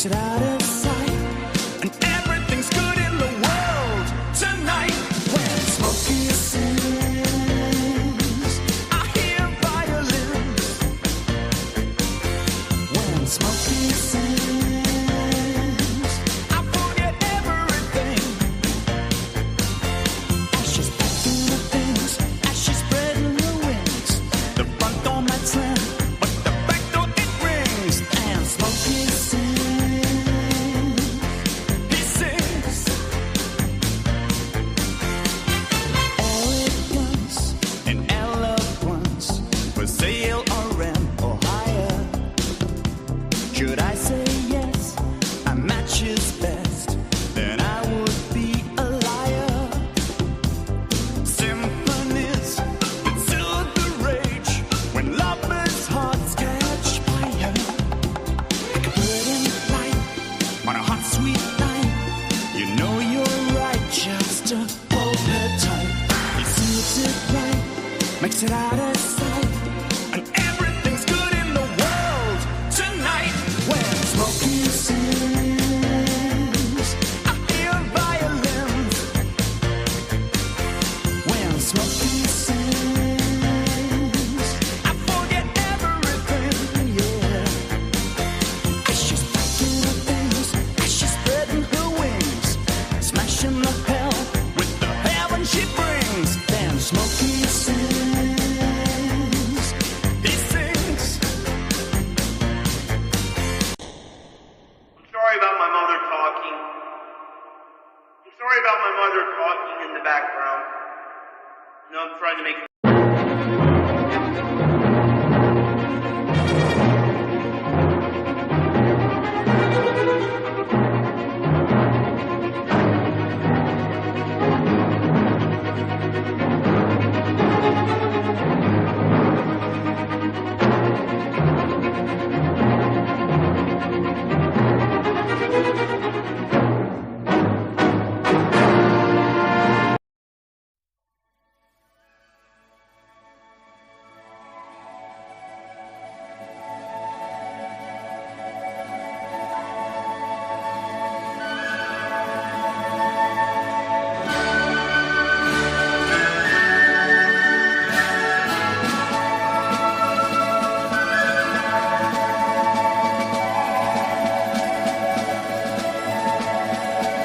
makes it out of sight, and everything's good in the world tonight. When Smokey sings, I hear violins. When Smokey sings, I forget everything. As she's packing the things, as she's spreading her wings, the front door might slam, but the back door it rings. And Smokey sings, he sings. Elegance and eloquence, for sale or rent or hire. Should I say yes, a match is best, then I would be a liar. Symphonies that soothe the rage when lovers' hearts catch fire. Like a bird in flight on a hot sweet night, you know you're right just to hold her tight. He suits it right, makes it out of sight, and everything's good in the world tonight. When Smokey sings, I hear violins. When Smokey sings, I forget everything, yeah. As she's packing her things, as she's spreading her wings, smashing the hell with the heaven she brings. Then Smokey sings, he sings. I'm sorry about my mother talking. I'm sorry about my mother talking in the background. You know, I'm trying to make.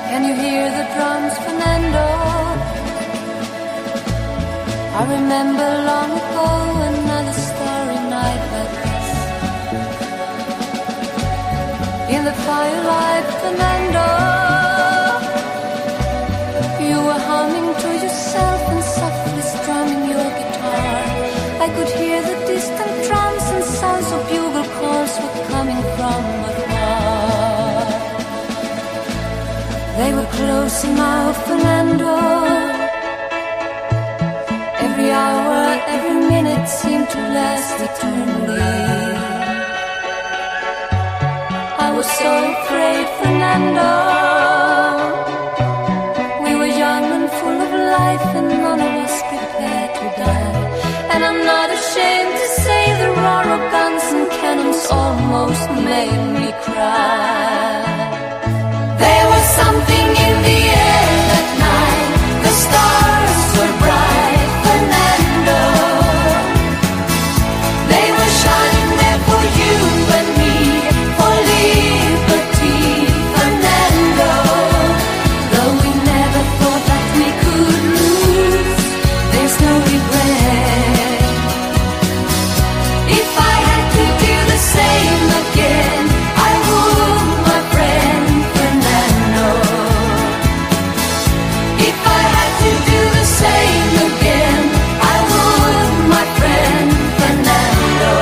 Can you hear the drums, Fernando? I remember long ago another starry night like this. In the firelight, Fernando, you were humming to yourself and softly strumming your guitar. I could hear the distant drums and sounds of bugle calls were coming from afar. They were close now, Fernando. Every hour, every minute seemed to last eternally. I was so afraid, Fernando. We were young and full of life, and none of us prepared to die. And I'm not ashamed to say the roar of guns and cannons almost made me cry. There was something in the air that night. The stars were bright, Fernando. They were shining there for you and me, for liberty, Fernando. Though we never thought that we could lose, there's no regret. If I had to do the same again, I would, my friend Fernando. If I had to do the same again, I would, my friend Fernando.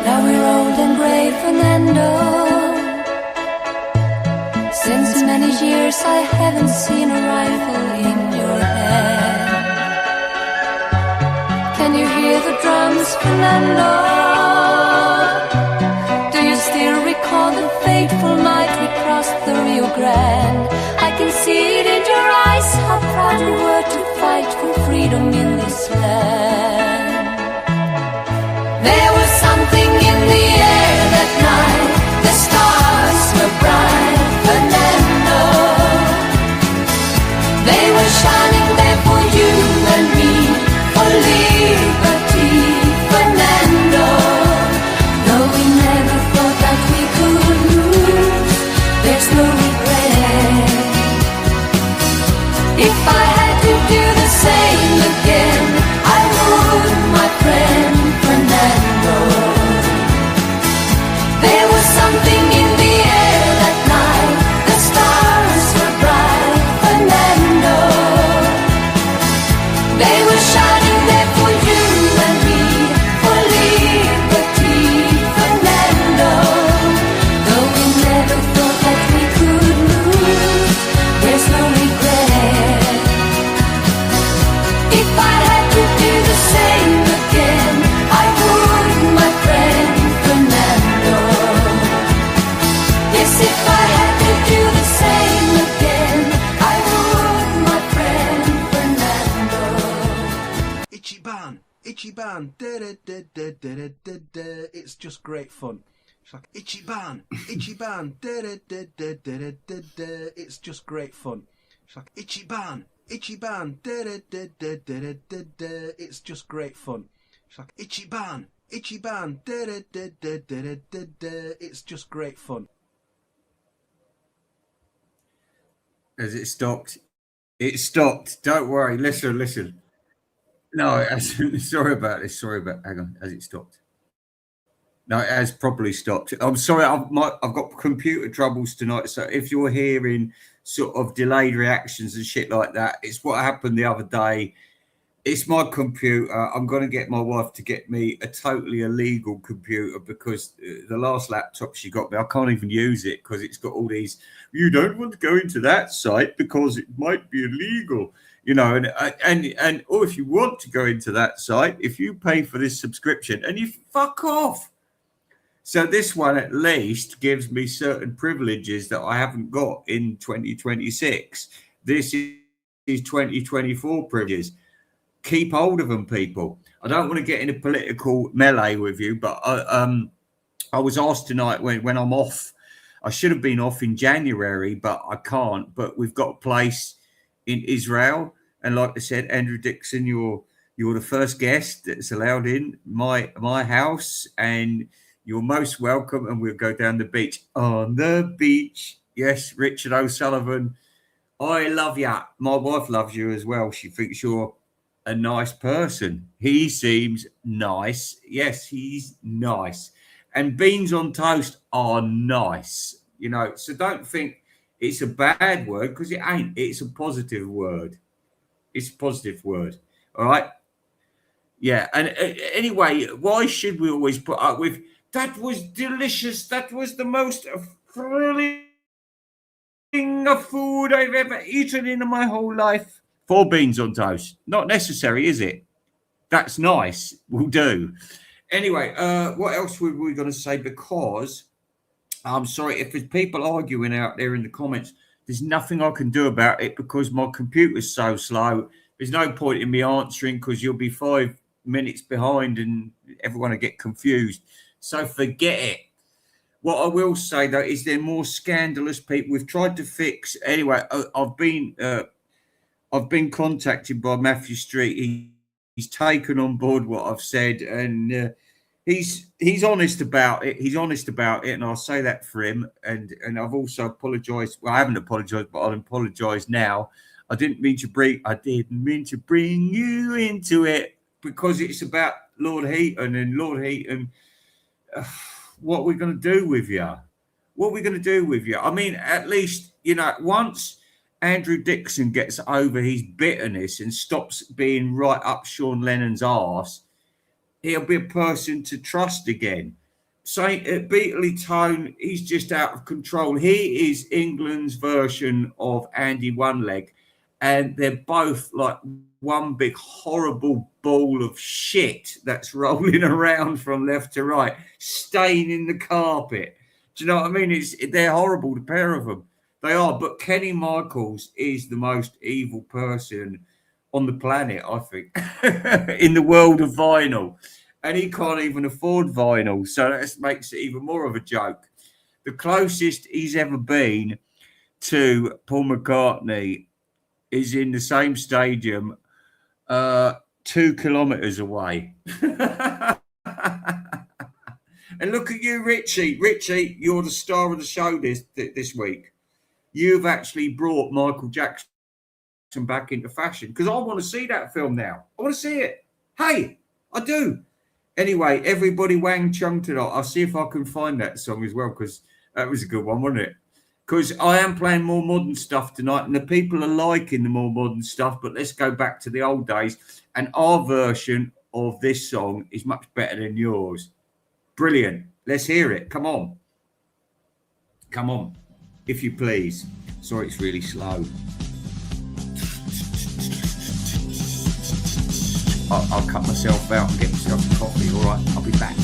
Now we're old and gray, Fernando. Since many years I haven't seen a rifle in your hand. Can you hear the drums, Fernando? Do you still recall the fateful never grand. I can see it in your eyes, how proud you were to fight for freedom in this land. There was something in the air that night, the stars were bright, Fernando. They were shining there for you and me, for liberty, Fernando. Though we never thought that we could lose, there's no regret. If I had to do the same again, I would, my friend Fernando. There was something in the air that night, the stars were bright, Fernando. They were shining there for you and me, for liberty, Fernando. Though we never thought that we could lose, there's no regret. If I had to do the same again, I would, my friend Fernando. Yes, if I had to do the same again, I would, my friend Fernando. Ichiban, Ichiban, da-da-da-da-da-da-da. It's just great fun. It's like Ichiban, Ichiban, da-da-da-da-da-da-da. It's just great fun. It's like Ichiban, Ichiban, da-da-da-da-da-da-da. It's just great fun. It's like Ichiban, Ichiban, da-da-da-da-da-da-da. It's just great fun. Has it stopped? It stopped. Don't worry. Listen. No, sorry about this. Hang on. Has it stopped? No, it has probably stopped. I'm sorry. I've got computer troubles tonight. So if you're hearing sort of delayed reactions and shit like that, it's what happened the other day. It's my computer. I'm going to get my wife to get me a totally illegal computer because the last laptop she got me, I can't even use it because it's got all these, you don't want to go into that site because it might be illegal, you know, and or if you want to go into that site, if you pay for this subscription and you fuck off. So this one at least gives me certain privileges that I haven't got in 2026. This is 2024 privileges. Keep hold of them, people. I don't want to get in a political melee with you, but I was asked tonight when I'm off. I should have been off in January, but I can't. But we've got a place in Israel, and like I said, Andrew Dixon, you're the first guest that's allowed in my house, and you're most welcome. And we'll go down the beach. On the beach, yes, Richard O'Sullivan. I love you. My wife loves you as well. She thinks you're a nice person. He seems nice. Yes, he's nice. And beans on toast are nice, you know. So don't think it's a bad word because it ain't. It's a positive word. It's a positive word. All right. Yeah. And anyway, why should we always put up with that was delicious? That was the most thrilling of food I've ever eaten in my whole life. 4 beans on toast. Not necessary, is it? That's nice. Will do. Anyway, what else were we going to say? Because I'm sorry if there's people arguing out there in the comments. There's nothing I can do about it because my computer's so slow. There's no point in me answering because you'll be 5 minutes behind and everyone will get confused. So forget it. What I will say though is there more scandalous people. We've tried to fix. Anyway, I've been contacted by Matthew Street. He's taken on board what I've said, and he's honest about it. He's honest about it, and I'll say that for him. And I've also apologised. Well, I haven't apologised, but I'll apologise now. I didn't mean to bring you into it because it's about Lord Heaton and Lord Heaton. What we're going to do with you? What we're going to do with you? I mean, at least once Andrew Dixon gets over his bitterness and stops being right up Sean Lennon's arse, he'll be a person to trust again. Saint Beatley Tone, he's just out of control. He is England's version of Andy Oneleg, and they're both like one big horrible ball of shit that's rolling around from left to right, staining the carpet. Do you know what I mean? They're horrible, the pair of them. They are, but Kenny Michaels is the most evil person on the planet, I think, in the world of vinyl. And he can't even afford vinyl, so that makes it even more of a joke. The closest he's ever been to Paul McCartney is in the same stadium 2 kilometres away. And look at you, Richie. Richie, you're the star of the show this week. You've actually brought Michael Jackson back into fashion because I want to see that film now. I want to see it. Hey, I do. Anyway, everybody wang chung tonight. I'll see if I can find that song as well because that was a good one, wasn't it? Because I am playing more modern stuff tonight and the people are liking the more modern stuff, but let's go back to the old days. And our version of this song is much better than yours. Brilliant. Let's hear it. Come on. Come on, if you please. Sorry, it's really slow. I'll cut myself out and get myself a coffee. All right, I'll be back.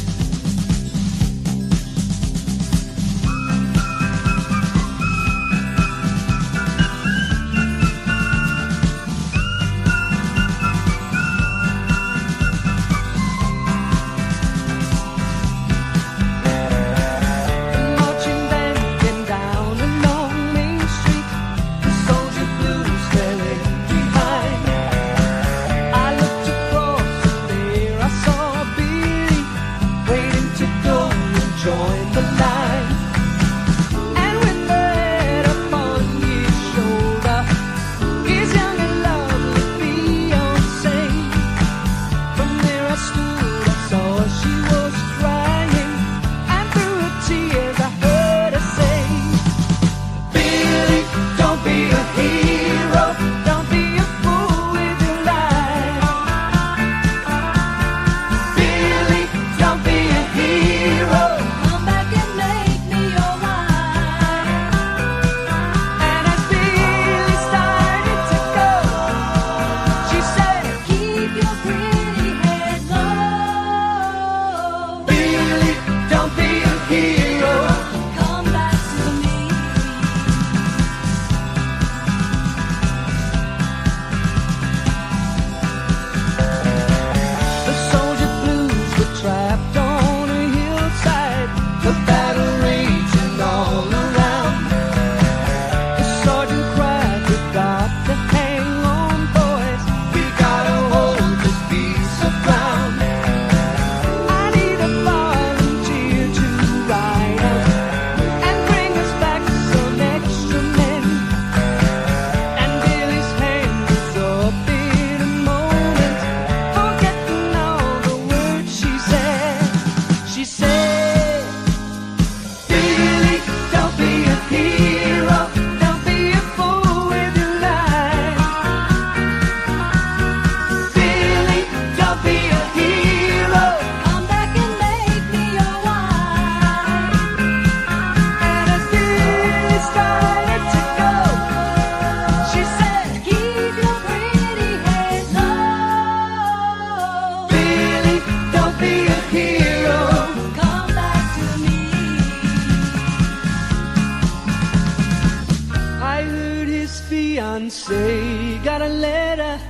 fiancé got a letter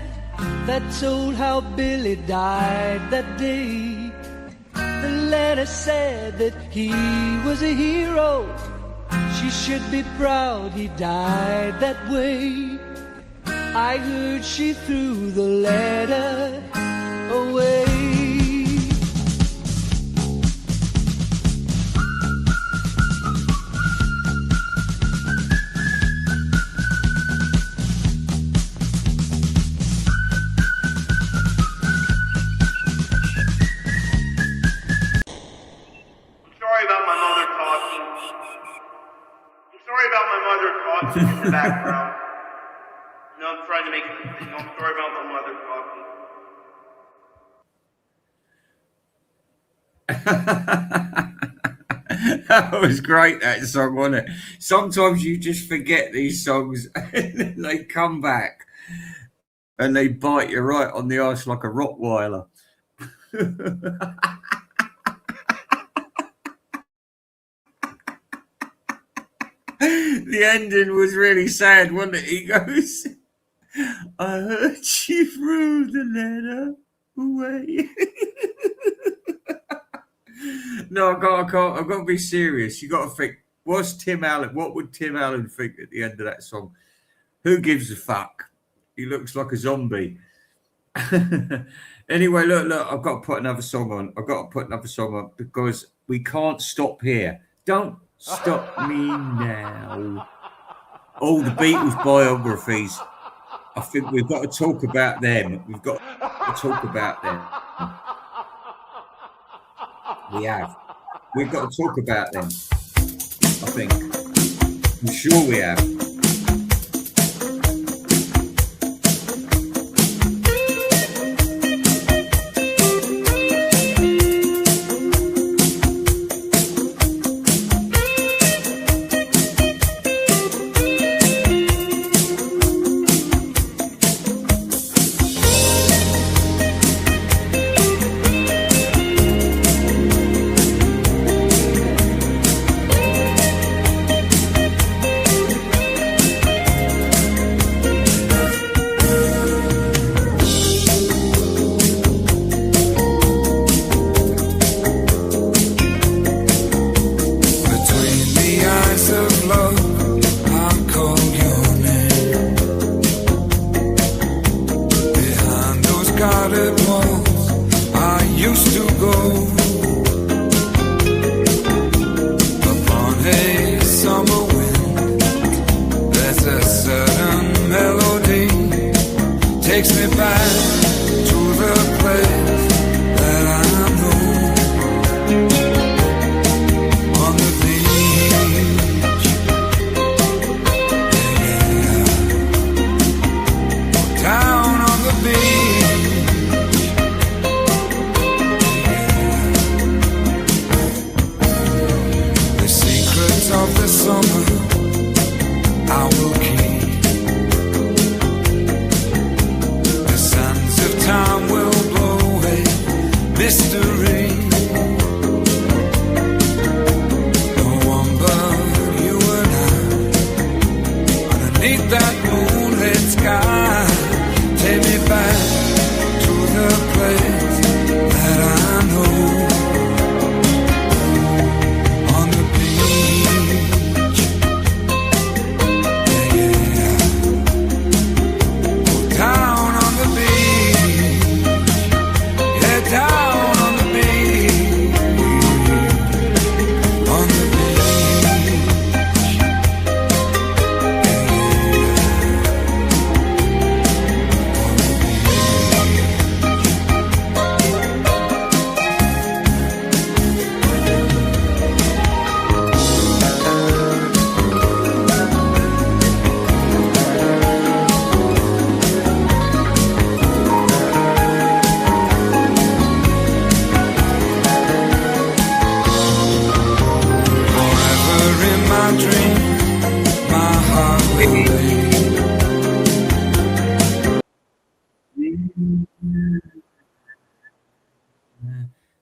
that told how Billy died that day. The letter said that he was a hero. She should be proud he died that way. I heard she threw the letter away. In the background. No, I'm trying to make no story about my mother talking. That was great, that song, wasn't it? Sometimes you just forget these songs and then they come back and they bite you right on the arse like a Rottweiler. The ending was really sad, wasn't it? He goes, I heard you threw the letter away. No, I can't. I've got to be serious. You got to think. What's Tim Allen? What would Tim Allen think at the end of that song? Who gives a fuck? He looks like a zombie. Anyway, look. I've got to put another song on. Because we can't stop here. Don't stop me now. All the Beatles biographies. I think we've got to talk about them. We've got to talk about them. We have. We've got to talk about them. I think. I'm sure we have.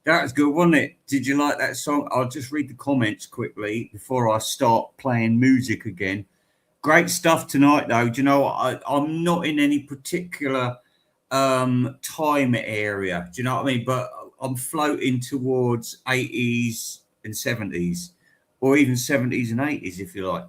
That was good, wasn't it? Did you like that song? I'll just read the comments quickly before I start playing music again. Great stuff tonight, though. Do you know what? I'm not in any particular time area. Do you know what I mean? But I'm floating towards 80s and 70s, or even 70s and 80s, if you like.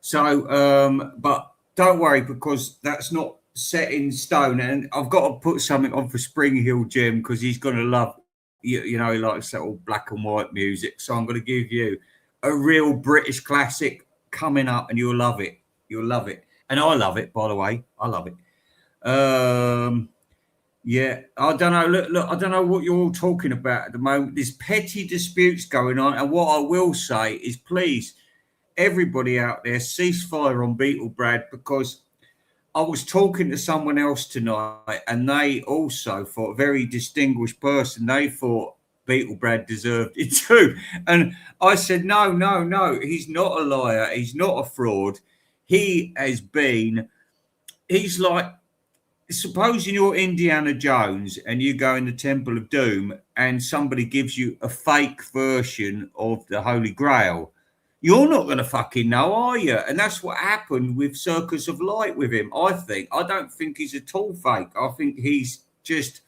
So, but don't worry, because that's not set in stone. And I've got to put something on for Spring Hill Jim, because he's going to love. You know, he likes that old black and white music. So I'm going to give you a real British classic coming up, and you'll love it. You'll love it. And I love it, by the way. I love it. Yeah, I don't know. Look, I don't know what you're all talking about at the moment. There's petty disputes going on. And what I will say is, please, everybody out there, cease fire on Beetle Brad, because I was talking to someone else tonight, and they also thought, a very distinguished person, they thought Beetle Brad deserved it too. And I said, no, he's not a liar. He's not a fraud. He's like, supposing you're Indiana Jones and you go in the Temple of Doom and somebody gives you a fake version of the Holy Grail. You're not going to fucking know, are you? And that's what happened with Circus of Light with him, I think. I don't think he's at all fake. I think he's just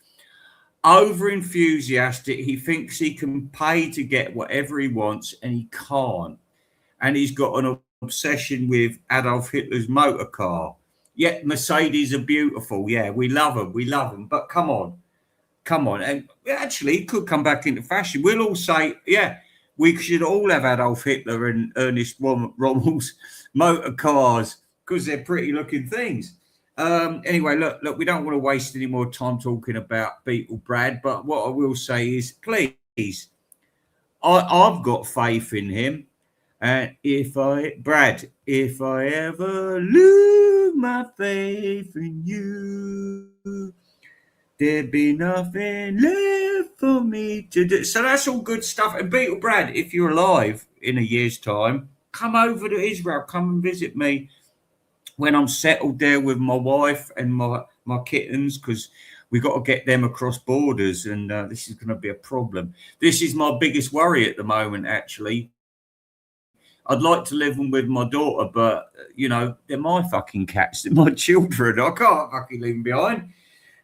over enthusiastic. He thinks he can pay to get whatever he wants, and he can't. And he's got an obsession with Adolf Hitler's motor car. Yeah, Mercedes are beautiful. Yeah, we love them. We love them. But come on. And actually, it could come back into fashion. We'll all say, yeah, we should all have Adolf Hitler and Ernest Rommel's motor cars because they're pretty looking things. Anyway, look, we don't want to waste any more time talking about Beetle Brad, but what I will say is, please, I've got faith in him. And if I ever lose my faith in you, there'd be nothing left for me to do. So that's all good stuff. And Beetle Brad, if you're alive in a year's time, come over to Israel. Come and visit me when I'm settled there with my wife and my kittens, because we got to get them across borders, and this is going to be a problem. This is my biggest worry at the moment, actually. I'd like to live with my daughter, but, you know, they're my fucking cats. They're my children. I can't fucking leave them behind.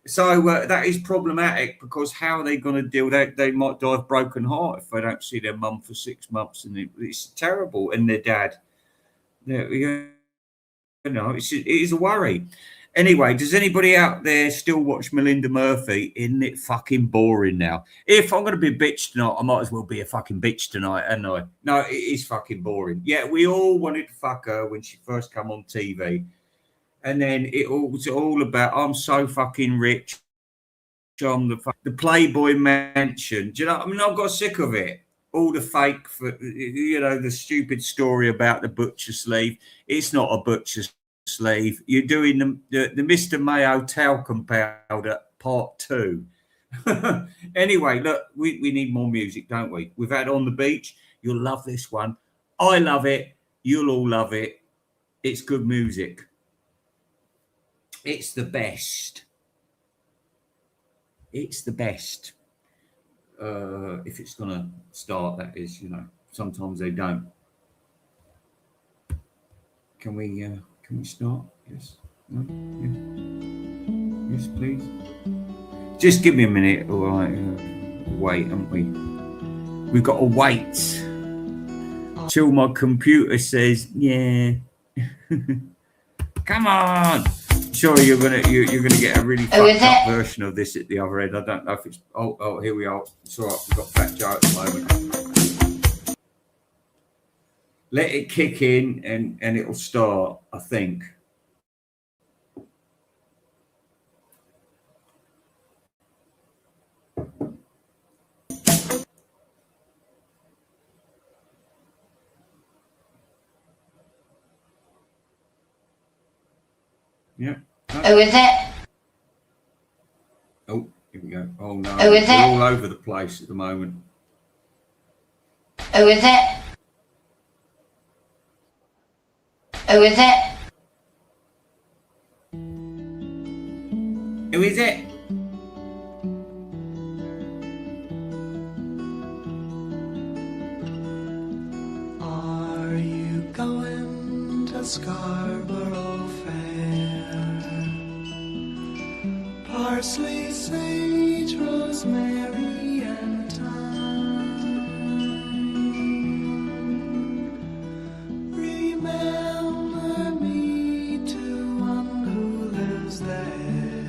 So that is problematic, because how are they going to deal? They might die of broken heart if they don't see their mum for 6 months, and it's terrible. And their dad, you know, it is a worry. Anyway, does anybody out there still watch Melinda Murphy? Isn't it fucking boring now? If I'm going to be a bitch tonight, I might as well be a fucking bitch tonight, and I? No, it is fucking boring. Yeah, we all wanted to fuck her when she first came on TV. And then it was all about, I'm so fucking rich. I'm the Playboy Mansion. Do you know? I mean, I've got sick of it. All the fake, you know, the stupid story about the butcher sleeve. It's not a butcher sleeve. You're doing the Mr. Mayo talcum powder part 2. Anyway, look, we need more music, don't we? We've had On the Beach. You'll love this one. I love it. You'll all love it. It's good music. It's the best. It's the best. If it's going to start, that is, you know. Sometimes they don't. Can we start? Yes. No? Yeah. Yes, please. Just give me a minute. All right. Wait, haven't we? We've got to wait till my computer says, yeah. Come on. Sure, you're gonna get a really fucked up version of this at the other end. I don't know if it's. Oh, here we are. It's all right. We've got Fat Joe at the moment. Let it kick in and it'll start, I think. Yeah. Oh, is it? Oh, here we go. Oh no. Oh, is We're it? all over the place at the moment. Oh, is it? Oh, is it? Who is it? Are you going to Scarborough Fair? Parsley, sage, rosemary, and thyme. Remember me to one who lives there.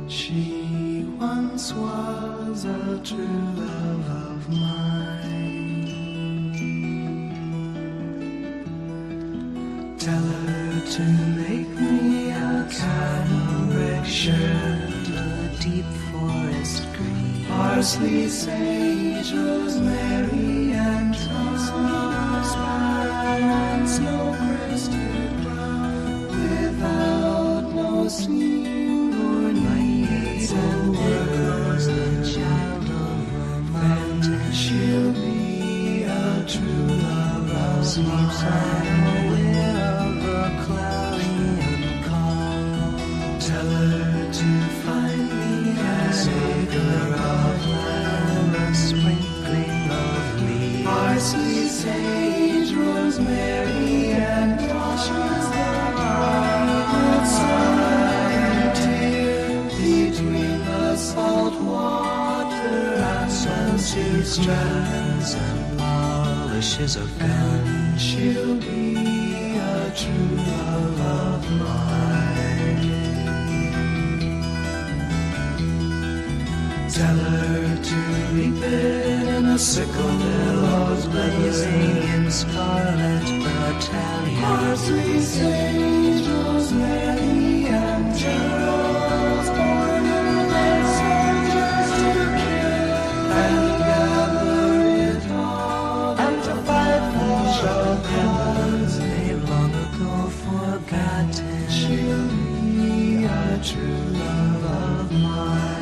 She once was a true love of mine. Tell her to make me a cambric shirt, a deep forest green, parsley, sage, rosemary, and thyme, snow-crested brown, without no seam or need, and there goes the child of romance. She'll be a true love of mine. Tell her to find me an acre of land, a sprinkling of leaves, parsley, sage, jazz and polishes of gun. She'll be a true love of mine. Tell her to reap it in a sickle, billows blazing in scarlet battalion. Parsley, sage, rosemary, and geraniums, born in their soldiers to kill and gather it all and to fight for the cause they long ago forgotten. She'll be a true love of mine.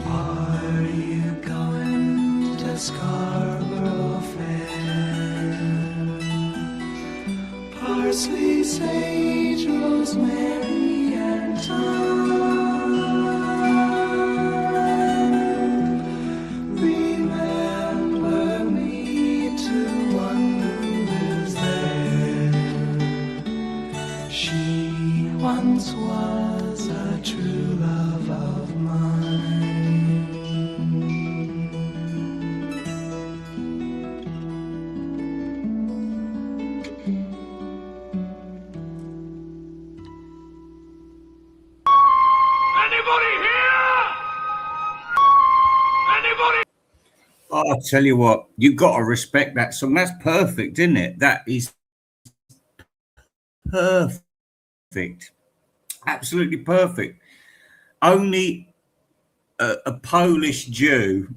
Are you going to Scarborough Fair? Parsley, sage, rosemary, and thyme. Remember me to one who lives there. She once was a true love of mine. Oh, I'll tell you what, you've got to respect that song. That's perfect, isn't it? That is perfect. Absolutely perfect. Only a Polish Jew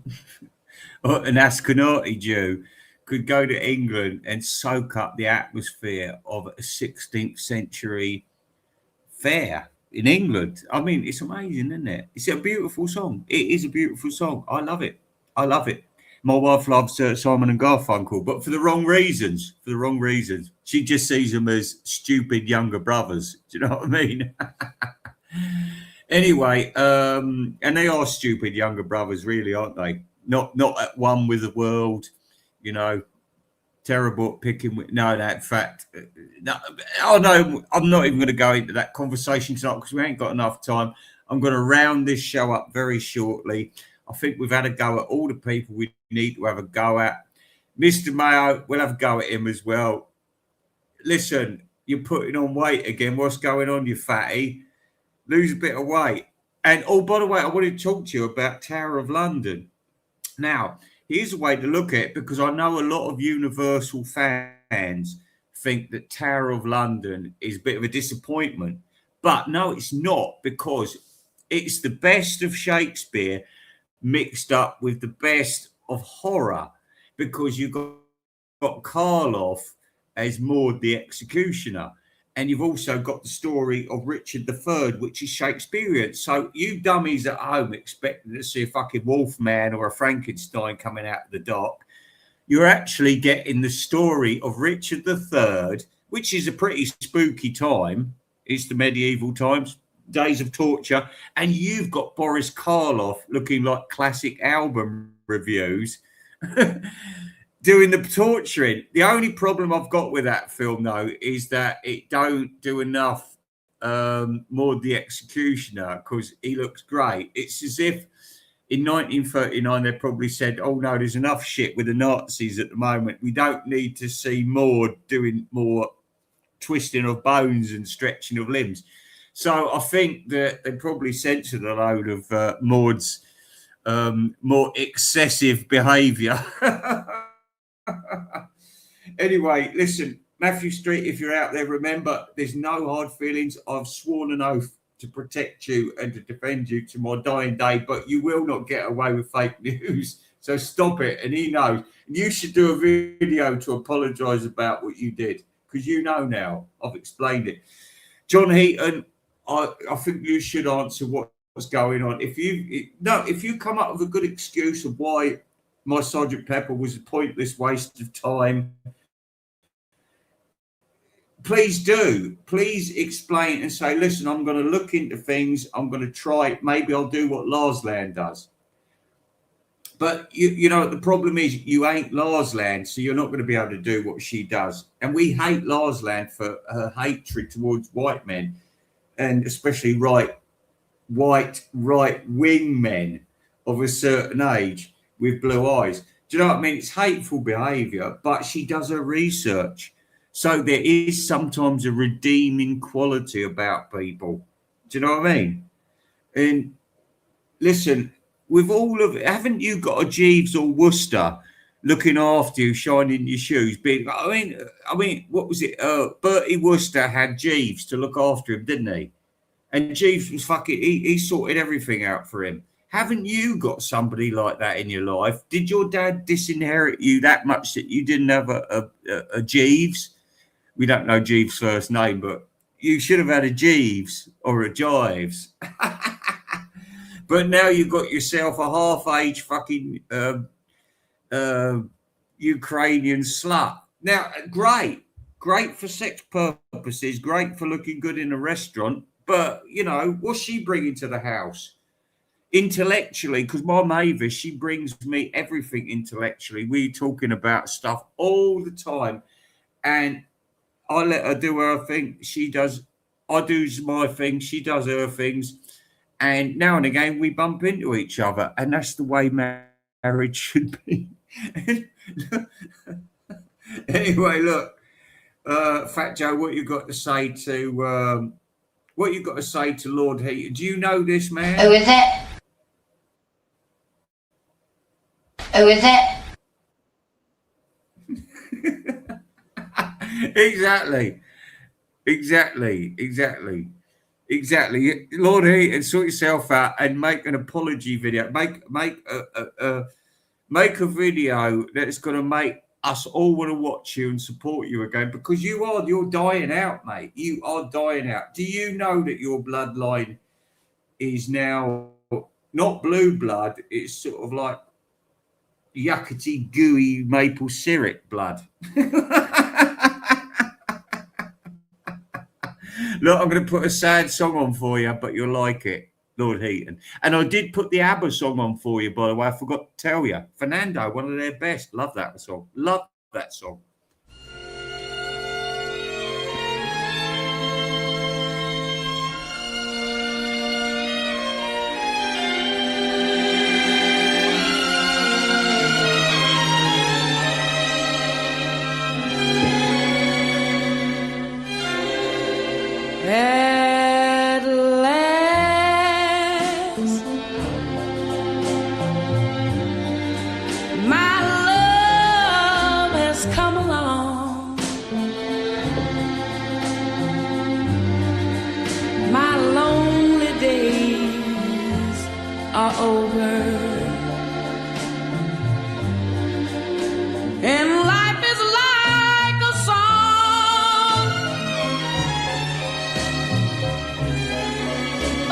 or an Ashkenazi Jew could go to England and soak up the atmosphere of a 16th century fair in England. I mean, it's amazing, isn't it? It's a beautiful song. It is a beautiful song. I love it. I love it. My wife loves Simon and Garfunkel, but for the wrong reasons. For the wrong reasons. She just sees them as stupid younger brothers. Do you know what I mean? Anyway, and they are stupid younger brothers, really, aren't they? Not at one with the world, you know. Terrible at picking. No, in fact, no. Oh no, I'm not even going to go into that conversation tonight because we ain't got enough time. I'm going to round this show up very shortly. I think we've had a go at all the people we need to have a go at. Mr. Mayo, we'll have a go at him as well. Listen, you're putting on weight again. What's going on, you fatty? Lose a bit of weight. And, oh, by the way, I wanted to talk to you about Tower of London. Now, here's a way to look at it, because I know a lot of Universal fans think that Tower of London is a bit of a disappointment. But no, it's not, because it's the best of Shakespeare mixed up with the best of horror, because you've got Karloff as Maud the Executioner, and you've also got the story of Richard III, which is Shakespearean. So you dummies at home expecting to see a fucking Wolfman or a Frankenstein coming out of the dark, you're actually getting the story of Richard III, which is a pretty spooky time. It's the medieval times, days of torture, and you've got Boris Karloff looking like classic album reviews doing the torturing. The only problem I've got with that film, though, is that it don't do enough Maud the Executioner, because he looks great. It's as if in 1939 they probably said, oh no, there's enough shit with the Nazis at the moment, we don't need to see Maud doing more twisting of bones and stretching of limbs. So I think that they probably censored a load of Maud's more excessive behaviour. Anyway, listen, Matthew Street, if you're out there, remember, there's no hard feelings. I've sworn an oath to protect you and to defend you to my dying day, but you will not get away with fake news. So stop it. And he knows. And you should do a video to apologise about what you did, because you know now. I've explained it. John Heaton, I think you should answer what's going on. If you come up with a good excuse of why my Sergeant Pepper was a pointless waste of time, please do. Please explain and say, listen, I'm going to look into things. I'm going to try. Maybe I'll do what Larsland does. But, you know, the problem is you ain't Larsland, so you're not going to be able to do what she does. And we hate Larsland for her hatred towards white men, and especially white right-wing men of a certain age with blue eyes. Do you know what I mean? It's hateful behaviour, but she does her research. So there is sometimes a redeeming quality about people. Do you know what I mean? And listen, with all of it, haven't you got a Jeeves or Worcester looking after you, shining your shoes? I mean, what was it? Bertie Worcester had Jeeves to look after him, didn't he? And Jeeves was fucking, he sorted everything out for him. Haven't you got somebody like that in your life? Did your dad disinherit you that much that you didn't have a Jeeves? We don't know Jeeves' first name, but you should have had a Jeeves or a Jives. But now you've got yourself a half-age fucking Ukrainian slut. Now, great for sex purposes, great for looking good in a restaurant. But, you know, what's she bringing to the house? Intellectually, because my Mavis, she brings me everything intellectually. We're talking about stuff all the time. And I let her do her thing. I do my thing. She does her things. And now and again, we bump into each other. And that's the way marriage should be. Anyway, look, Fat Joe, what you got to say to Lord Heaton? Do you know this man? Who is it? Who is it? Exactly. Lord Heaton, sort yourself out and make an apology video. Make a video that's going to make us all want to watch you and support you again, because you're dying out, mate. You are dying out. Do you know that your bloodline is now not blue blood? It's sort of like yuckety, gooey maple syrup blood. Look, I'm going to put a sad song on for you, but you'll like it, Lord Heaton. And I did put the ABBA song on for you, by the way. I forgot to tell you. Fernando, one of their best. Love that song. Love that song. At last, my love has come along. My lonely days are over, and life is like a song.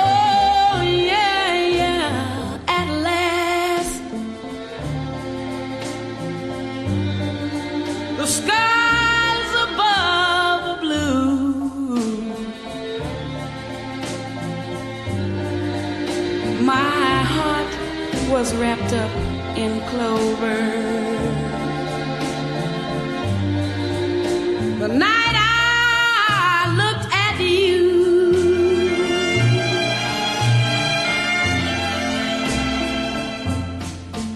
Oh yeah, yeah. At last, the skies above are blue. My heart was wrapped up in clover. The night I looked at you,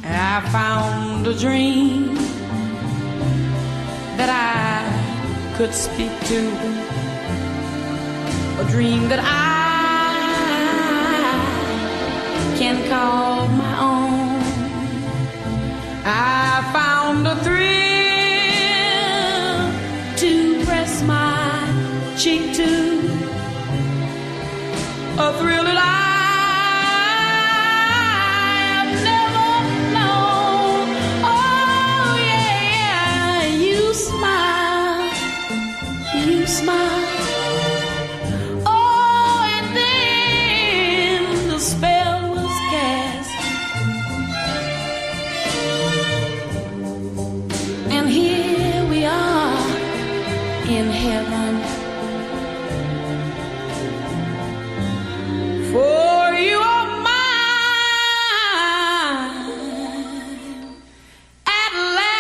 I found a dream that I could speak to, a dream that I can call my own. I found a thrill to press my cheek to, a thrill that I've never known. Oh yeah, you smile. Oh, and then the spell was cast, and here we are in heaven. For you are mine at last.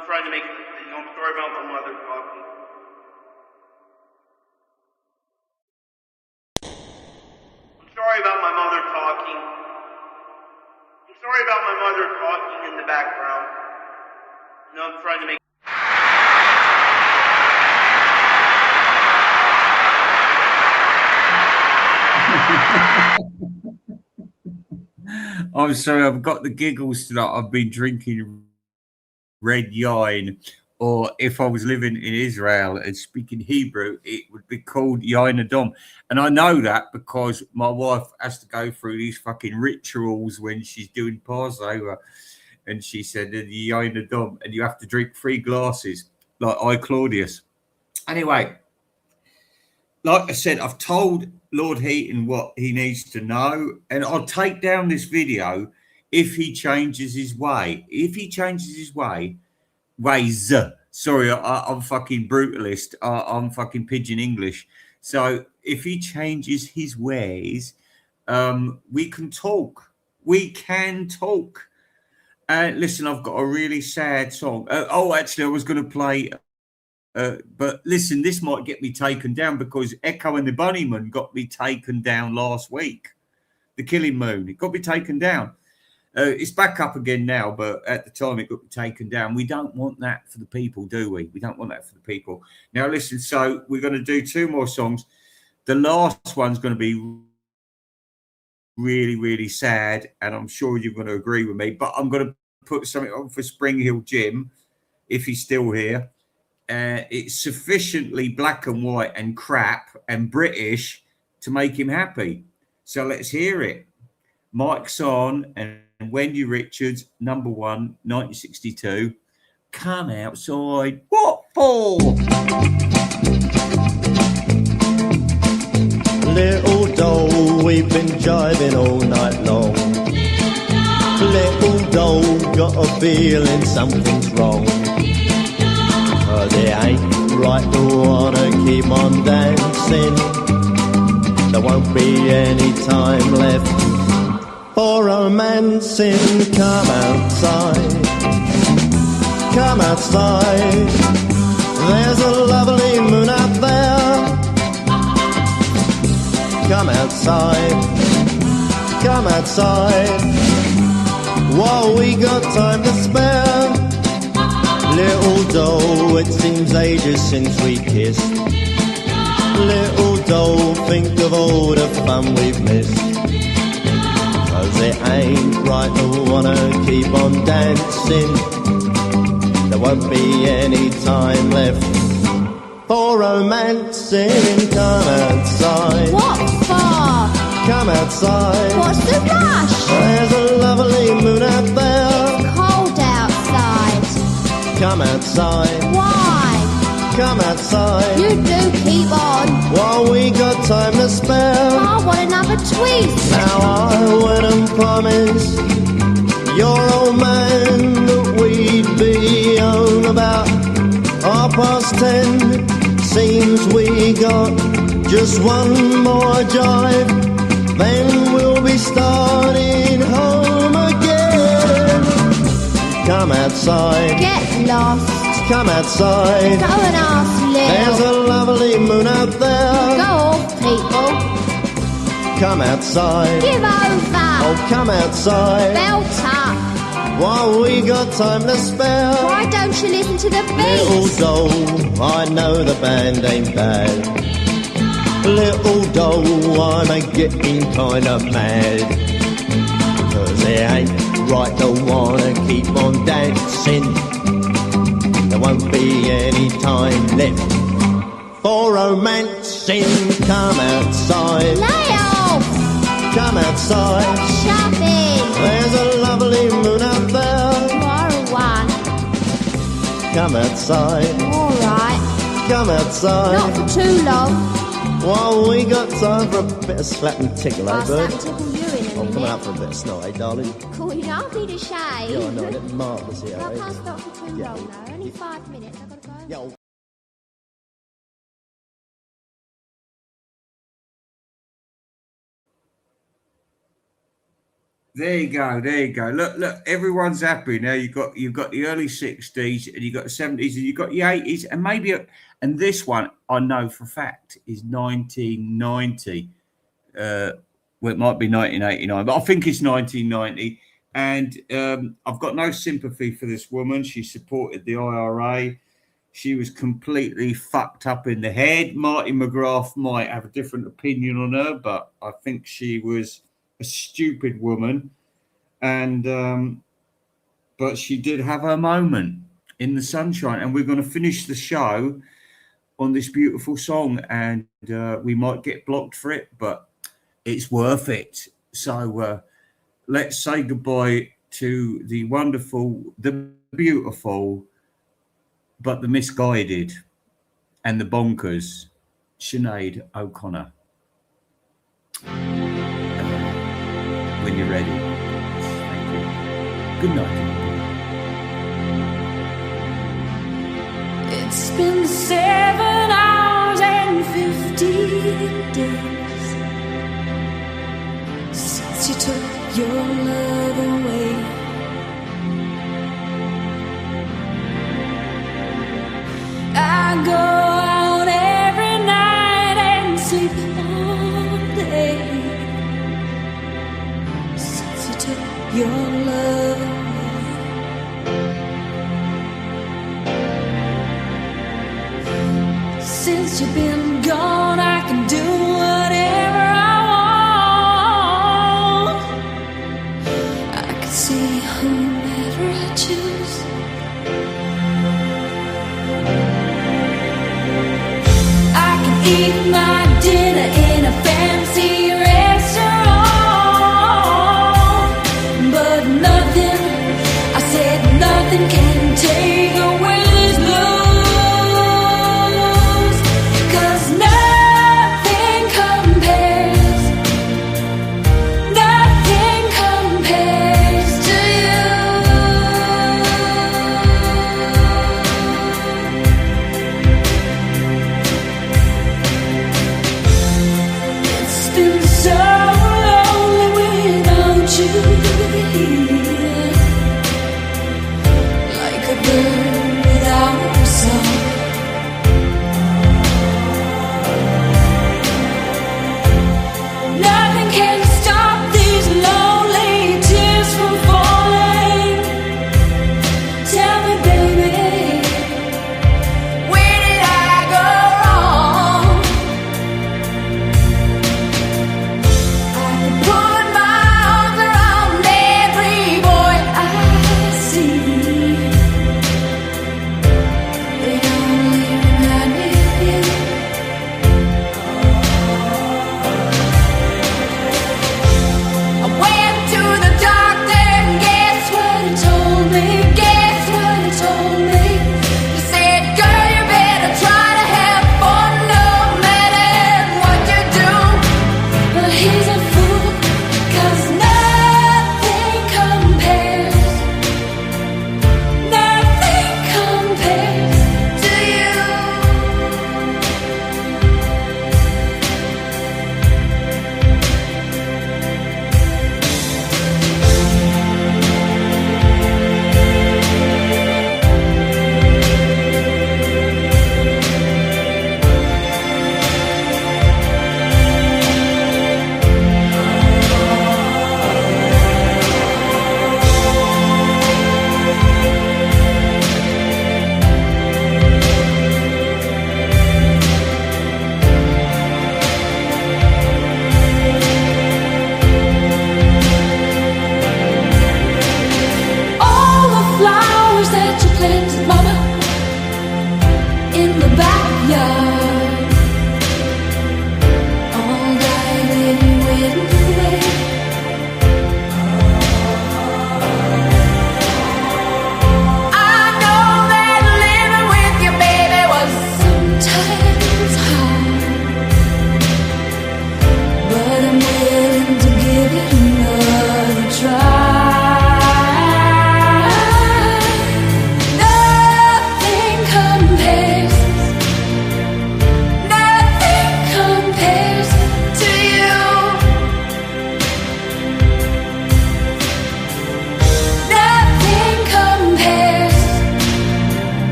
I'm trying to make, I'm sorry about my mother talking. I'm sorry about my mother talking. I'm sorry about my mother talking in the background. I'm trying to make. I'm sorry, I've got the giggles tonight. I've been drinking red wine, or if I was living in Israel and speaking Hebrew, it would be called Yain Adom. And I know that because my wife has to go through these fucking rituals when she's doing Passover. And she said, the Yain Adom, and you have to drink 3 glasses, like I, Claudius. Anyway, like I said, I've told Lord Heaton what he needs to know, and I'll take down this video if he changes his way. If he changes his ways. Sorry, I'm fucking brutalist. I'm fucking pidgin English. So if he changes his ways, we can talk. We can talk. Listen, I've got a really sad song. Actually, I was going to play. But listen, this might get me taken down because Echo and the Bunnymen got me taken down last week. The Killing Moon, it got me taken down. It's back up again now, but at the time it got me taken down. We don't want that for the people, do we? We don't want that for the people. Now, listen, so we're going to do 2 more songs. The last one's going to be really, really sad, and I'm sure you're going to agree with me, but I'm going to put something on for Spring Hill Jim, if he's still here. It's sufficiently black and white and crap and British to make him happy. So let's hear it. Mike's on and Wendy Richards, number 1, 1962. Come outside. What for? Little doll, we've been jiving all night long. Little doll, got a feeling something's wrong. Cause it ain't right to wanna keep on dancing. There won't be any time left for romancing. Come outside, come outside. There's a lovely moon out there. Come outside, come outside. While we got time to spare. Little doll, it seems ages since we kissed. Little doll, think of all the fun we've missed. Cause it ain't right to wanna keep on dancing. There won't be any time left for romancing. Come outside. What for? Come outside. What's the rush? There's a lovely moon out there. It's cold outside. Come outside. Why? Come outside. You do keep on. While we got time to spare. I want another twist. Now I went and promised your old man that we'd be home about 10:30. Seems we got just one more drive. Then we'll be starting home again. Come outside. Get lost. Come outside. Go and ask Lil. There's a lovely moon out there. Go off, people. Come outside. Give over. Oh, come outside. Belt up. While we got time to spare. Why don't you listen to the beat? Little doll, I know the band ain't bad. Little doll, I'm a-getting kinda mad. Cause it ain't right to wanna keep on dancing. There won't be any time left for romancing. Come outside. Lay off. Come outside. Shopping. There's a lovely moon out there. Tomorrow one. Come outside. Alright. Come outside. Not for too long. Well, we got time for a bit of slap and tickle, eh, I'll bird? slap and tickle you in a I'm minute. coming out for a bit of snot, eh, darling? Cool, you don't need a shave. Yeah, I know, it's marvellous here, I eh? can't stop for too Yeah. long though. Only 5 minutes. I've got to go. Yeah. There you go. There you go. Look. Everyone's happy now. You've got the early '60s, and you've got the '70s, and you've got the '80s, and maybe. And this one I know for a fact is 1990. Well, it might be 1989, but I think it's 1990. And I've got no sympathy for this woman. She supported the IRA. She was completely fucked up in the head. Marty McGrath might have a different opinion on her, but I think she was a stupid woman. And but she did have her moment in the sunshine. And we're going to finish the show on this beautiful song. And we might get blocked for it, but it's worth it. So let's say goodbye to the wonderful, the beautiful, but the misguided and the bonkers, Sinead O'Connor. When you're ready. Thank you. Good night. It's been 7 hours and 50 days since you took your love away. I go out every night and sleep all day since you took your love away. Since you've been gone, I can do whatever I want. I can see whomever I choose. I can eat my dinner in